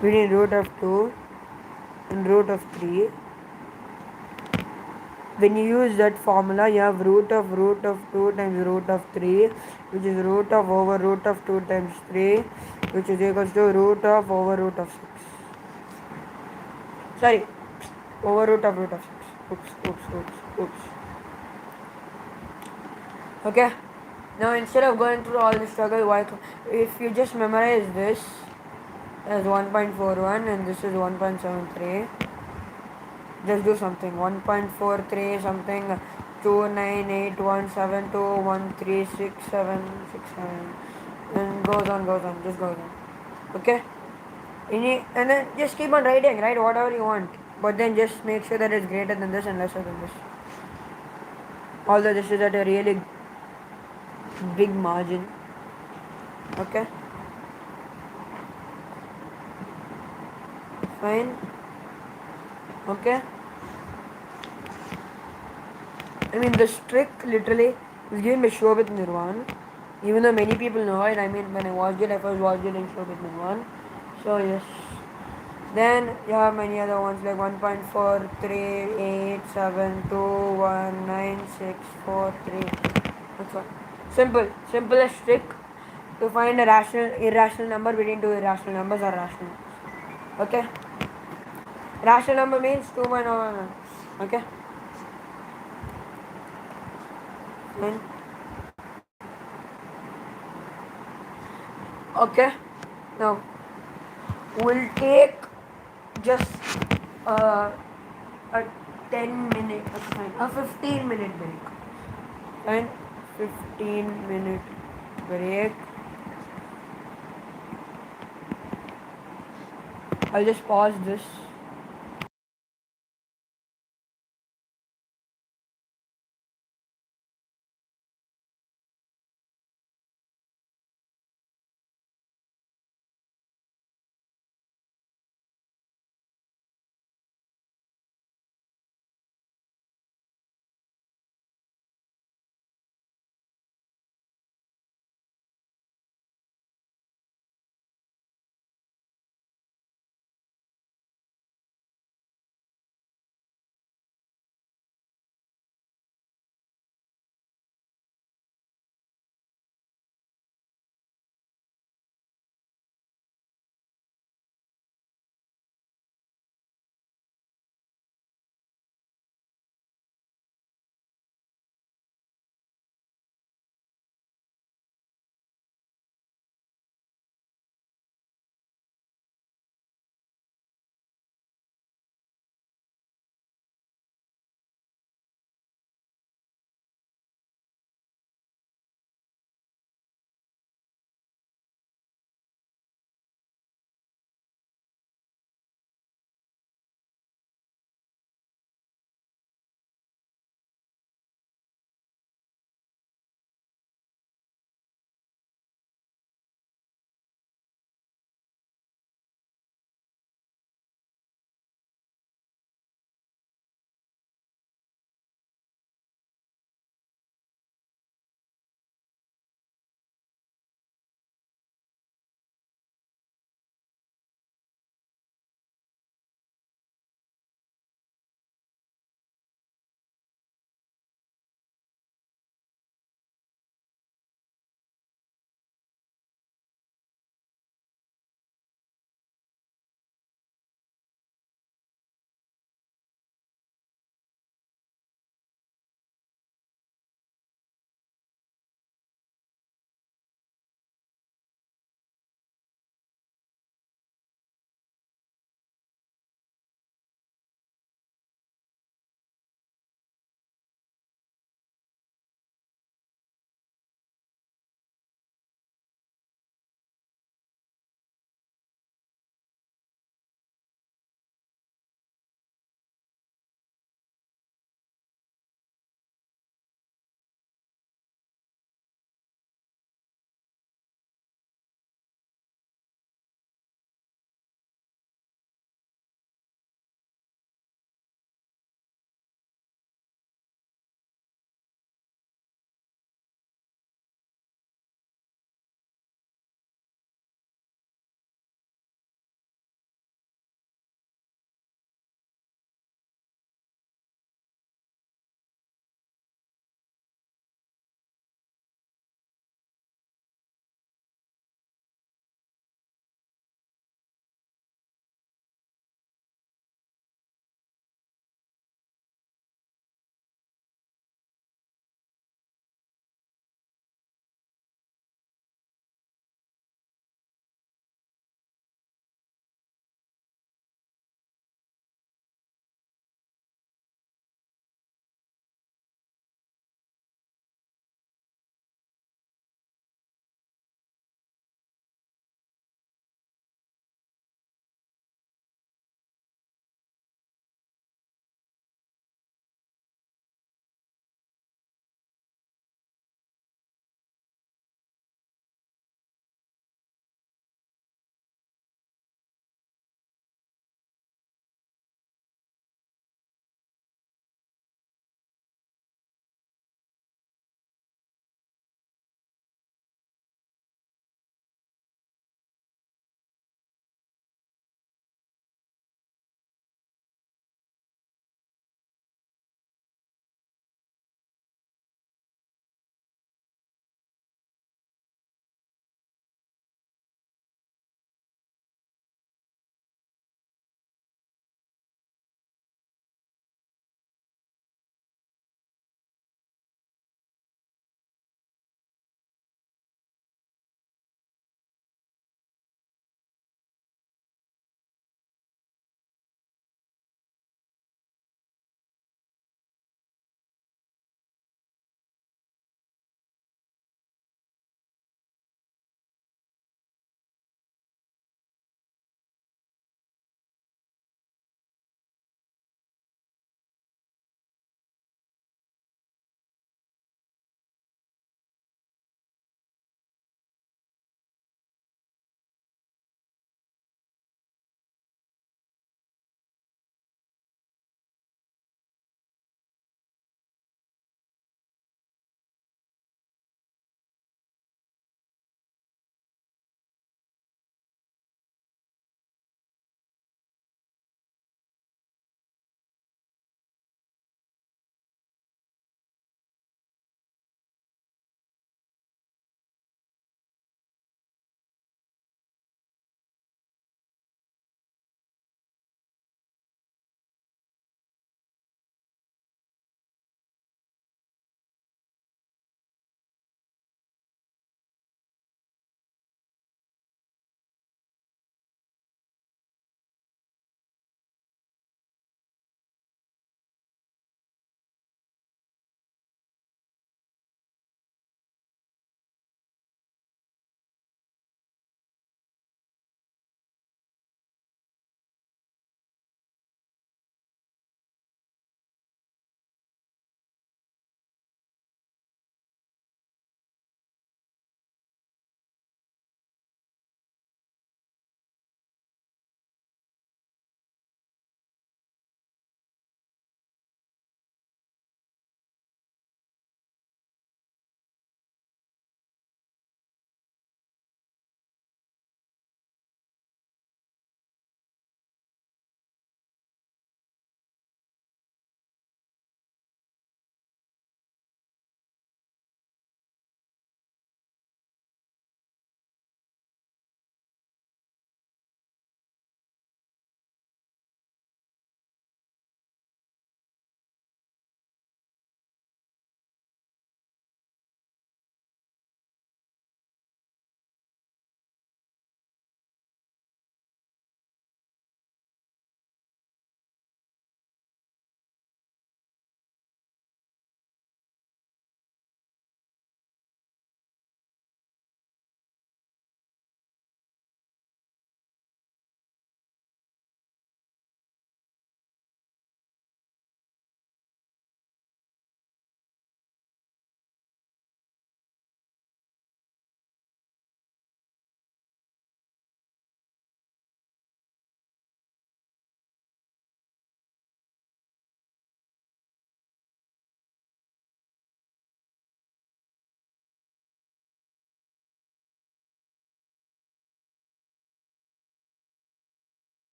between root of 2 and root of 3. When you use that formula, you have root of 2 times root of 3, which is root of over root of 2 times 3, which is equals to root of over root of 6. Sorry, over root of 6. Oops. Okay, now instead of going through all this struggle, if you just memorize this as 1.41 and this is 1.73, just do something. 1.43 something, 2981721366767, and goes on, just goes on. Okay, and then just keep on writing, write whatever you want, but then just make sure that it's greater than this and lesser than this, although this is at a really big margin. Okay, fine. Okay, I mean this trick literally is given by Shobit Nirwan, even though many people know it. I mean, when I watched it, I first watched it in Shobit Nirwan. So yes, then you have many other ones like 1.4387219643. That's all. Simplest trick to find a irrational number between two irrational numbers or rational. Okay, rational number means 2.1. Okay, fine. Okay, now we'll take just a 10-minute, a 15-minute break. Fine, 15-minute break. I'll just pause this.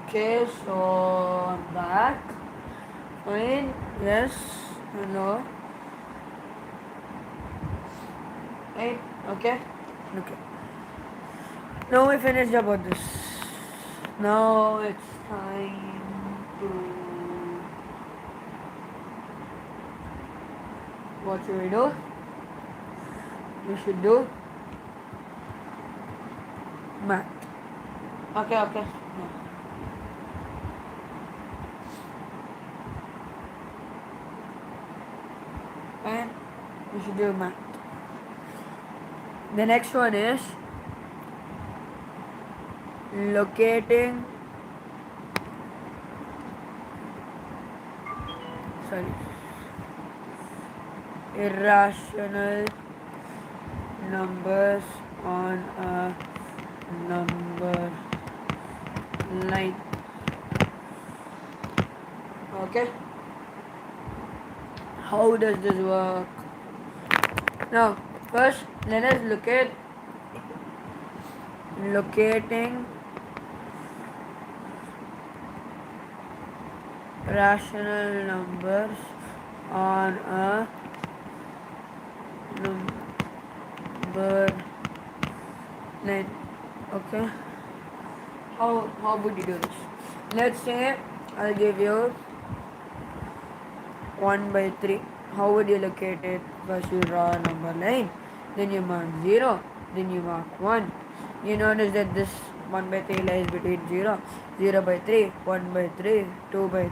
Okay, so I'm back. Fine. Yes. No. Right. Okay. Okay. Now we finished about this. Now it's time to. What should we do? We should do math. Okay. Okay. Yeah. And we should do math. The next one is locating. Sorry. Irrational numbers on a number line. Okay. How does this work? Now, first let us look at locating rational numbers on a number line. Okay. How would you do this? Let's say I'll give you 1/3. How would you locate it? First you draw a number line, then you mark 0, then you mark 1. You notice that this 1/3 lies between 0, 0/3, 1/3, 2/3.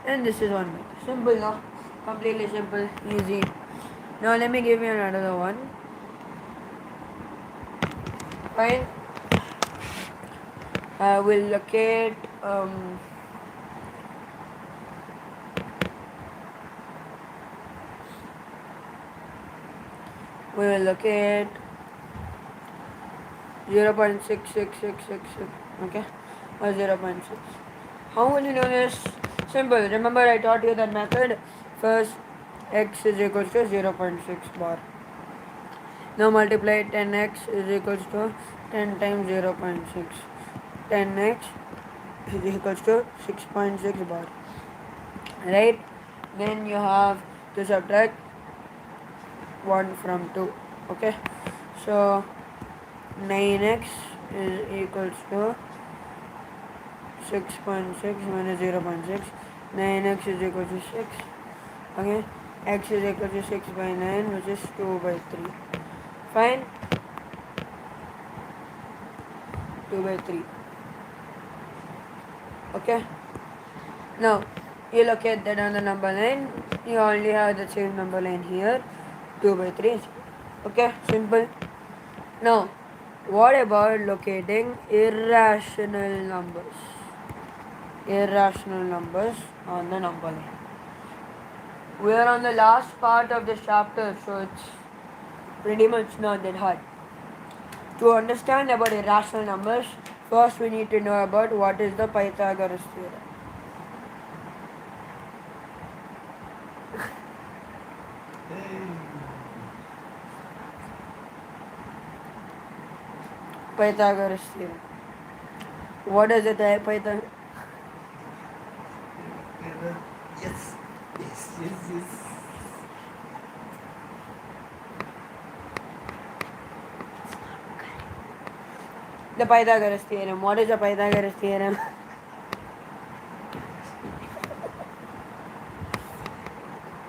And this is 1/3. Simple, no? Completely simple, easy. Now let me give you another one. Fine. We'll locate we will locate 0.66666, okay, or 0.6. How will you know this? Simple. Remember I taught you that method. First x is equals to 0.6 bar. Now multiply 10x is equals to 10 times 0.6. 10x is equals to 6.6 bar. Right? Then you have to subtract 1 from 2. Okay? So 9x is equals to 6.6 minus 0.6. 9x is equal to 6. Okay? X is equal to 6 by 9, which is 2/3. Fine? 2/3. Okay? Now, you locate that on the number line. You only have the same number line here. 2/3. Okay? Simple. Now, what about locating irrational numbers? Irrational numbers on the number line. We are on the last part of this chapter, so it's pretty much not that hard. To understand about irrational numbers, first we need to know about what is the Pythagoras theorem. Pythagoras theorem. What is it, Pythagoras? Yes. The Pythagoras theorem. What is the Pythagoras theorem?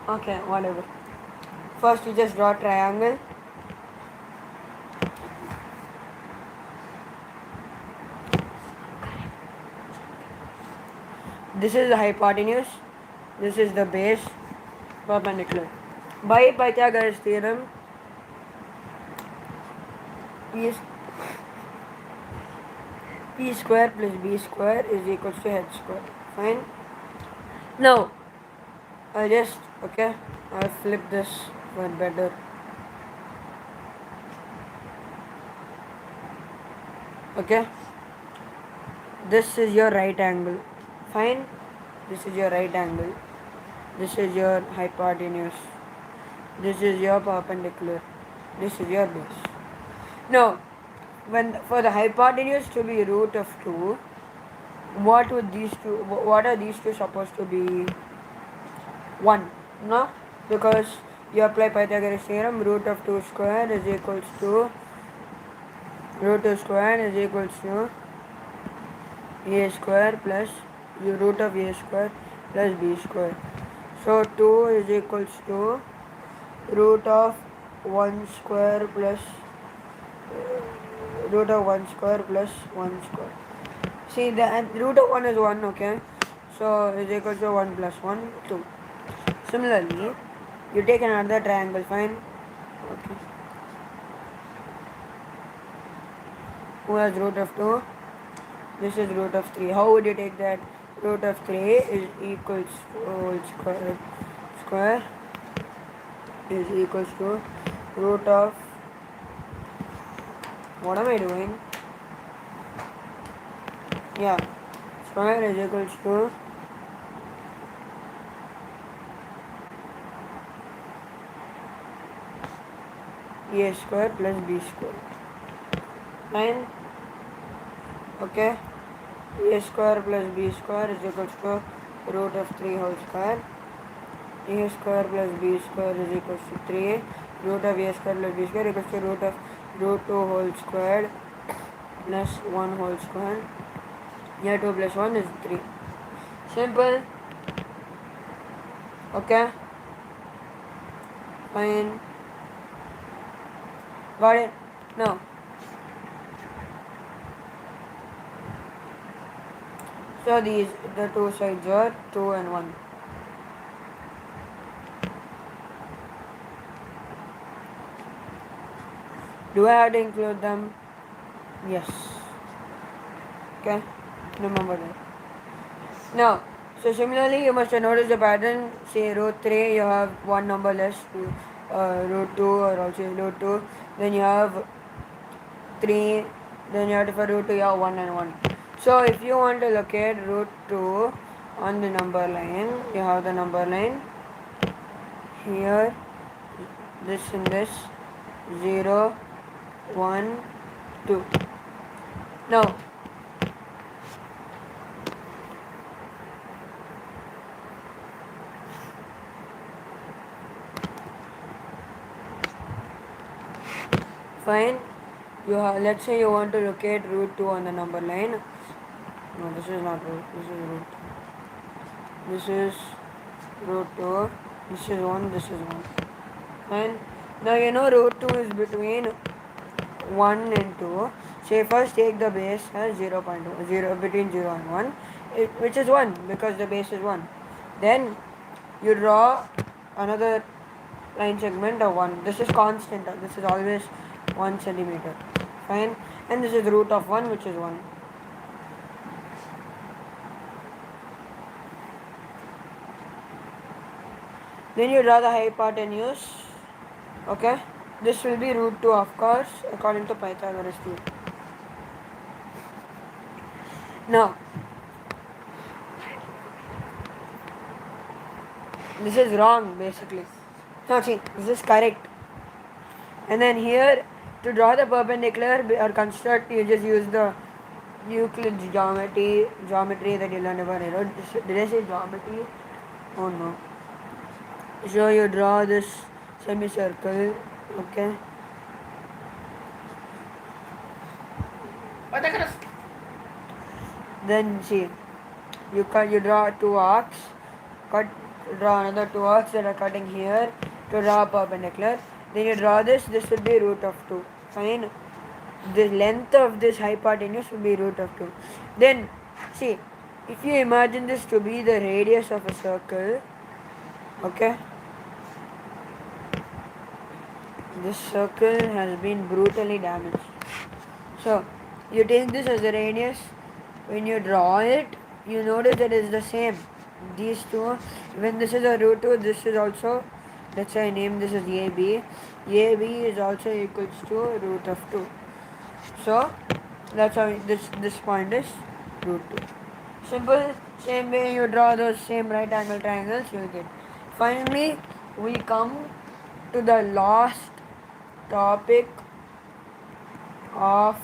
Okay, whatever. First you just draw a triangle. This is the hypotenuse. This is the base. Perpendicular. By Pythagoras theorem, p square plus b square is equals to h square. Fine. Now, I'll flip this for better. Okay. This is your right angle. Fine. This is your right angle. This is your hypotenuse. This is your perpendicular. This is your base. Now, for the hypotenuse to be root of 2, what would these two, what are these two supposed to be? 1, no? Because you apply Pythagoras theorem, root of 2 square is equals to, root 2 square is equals to a square plus root of a square plus b square. So 2 is equals to root of 1 square plus root of 1 square plus 1 square. See, the root of 1 is 1, okay? So is equals to 1 plus 1, 2. Similarly, you take another triangle, fine? Okay. Who has root of 2? This is root of 3. How would you take that? Root of 3 is equals to whole square is equals to root of, what am I doing? Yeah, square is equals to a square plus b square. Fine? Okay? A square plus b square is equals to root of 3 whole square. A square plus b square is equals to 3. Root of a square plus b square equals to root of root 2 whole square plus 1 whole square. Yeah, 2 plus 1 is 3. Simple. Okay? Fine. Got it? Now, so these, the two sides are 2 and 1. Do I have to include them? Yes. Okay? Remember that. Now, so similarly, you must have noticed the pattern. Say root 3, you have one number less. Root 2 or also root 2. Then you have 3. Then you have to, for root 2, you have 1 and 1. So if you want to locate root 2 on the number line, you have the number line here, this and this, 0, 1, 2. Now, fine, you have, let's say you want to locate root 2 on the number line. No, this is not root, this is root 2. This is root 2, this is 1, this is 1. Fine. Now you know root 2 is between 1 and 2. Say first take the base as 0, between 0 and 1, which is 1 because the base is 1. Then you draw another line segment of 1. This is constant, this is always 1 centimeter. Fine. And this is root of 1, which is 1. Then you draw the hypotenuse. Okay. This will be root 2, of course, according to Pythagoras theorem. Now, this is wrong basically. No, see, this is correct. And then here, to draw the perpendicular or construct, you just use the Euclid's geometry that you learned about. Did I say geometry? Oh no. So you draw this semicircle, okay? Then see, you draw two arcs, draw another two arcs that are cutting here to draw a perpendicular. Then you draw this will be root of 2. Fine. The length of this hypotenuse will be root of 2. Then see, if you imagine this to be the radius of a circle, okay? This circle has been brutally damaged. So you take this as the radius. When you draw it, you notice that it is the same. These two, when this is a root 2, this is also, let's say I name this as AB. AB is also equals to root of 2. So that's how this point is root 2. Simple. Same way you draw those same right angle triangles, you will get. Finally, we come to the last topic of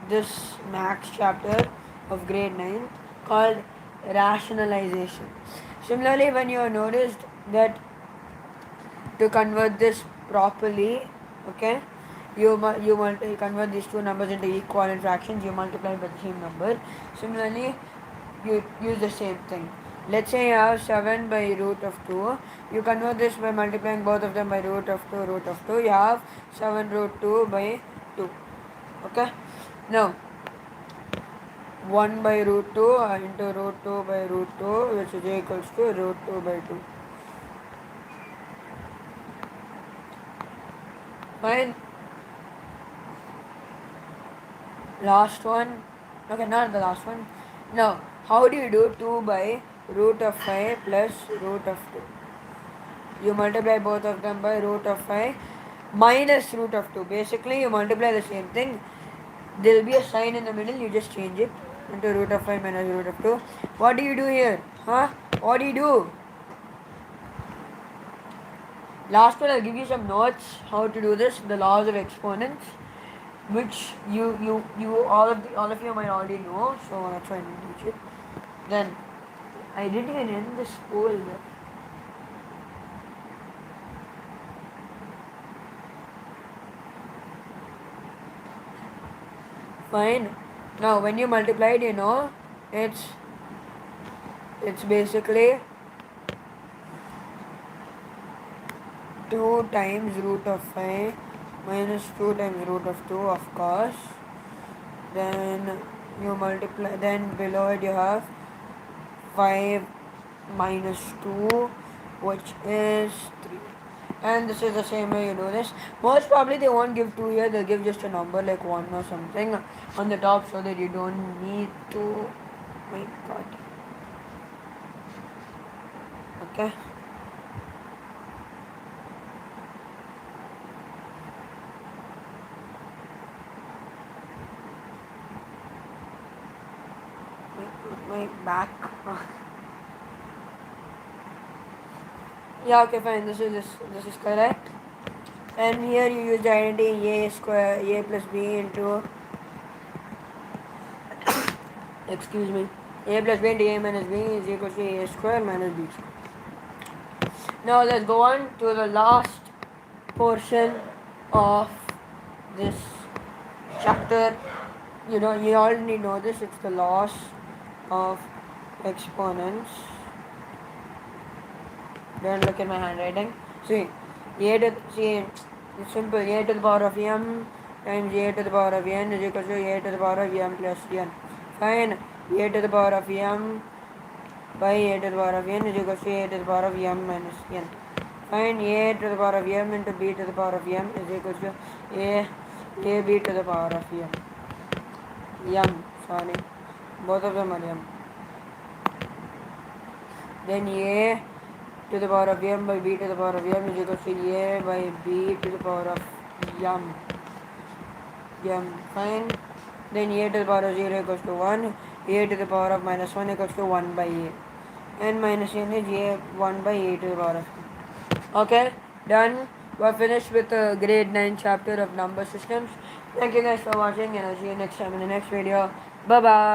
this max chapter, of grade 9 called rationalization. Similarly, when you noticed that to convert this properly, okay, you convert these two numbers into equivalent fractions, you multiply by the same number. Similarly, you use the same thing. Let's say you have 7 by root of 2. You convert this by multiplying both of them by root of 2, root of 2. You have 7 root 2 by 2. Okay. Now, 1 by root 2 into root 2 by root 2, which is equals to root 2 by 2. Fine. Last one. Okay, not the last one. Now, how do you do 2 by root of 5 plus root of 2? You multiply both of them by root of 5 minus root of 2. Basically, you multiply the same thing. There will be a sign in the middle, you just change it into root of 5 minus root of 2. What do you do here? Huh? What do you do? Last one, I'll give you some notes how to do this, the laws of exponents, which all of you might already know, so that's why I didn't teach it. Then I didn't even end this poll. Fine. Now when you multiply it, it's basically 2 times root of 5 minus 2 times root of 2, of course. Then you multiply, then below it you have 5 minus 2, which is 3. And this is the same way you do this. Most probably they won't give 2 here, they'll give just a number like 1 or something on the top so that you don't need to. My god. Okay. My back. Yeah, okay, fine. This is correct. And here you use the identity a square, a plus b into excuse me, a plus b into a minus b is equal to a square minus b square. Now let's go on to the last portion of this chapter. You already know this. It's the laws of exponents. Don't look at my handwriting. See, it's simple. A to the power of m times a to the power of n is equal to a to the power of m plus n. Fine. A to the power of m by a to the power of n is equal to a to the power of m minus n. Fine. A to the power of m into b to the power of m is equal to ab to the power of m. Sorry. Both of them are m. Then a to the power of m by b to the power of m is equal to a by b to the power of m. Fine. Then a to the power of 0 equals to 1. A to the power of minus 1 equals to 1 by a. And minus n is a 1 by a to the power of m. Okay, done. We're finished with the grade 9 chapter of number systems. Thank you guys for watching, and I'll see you next time in the next video. Bye bye.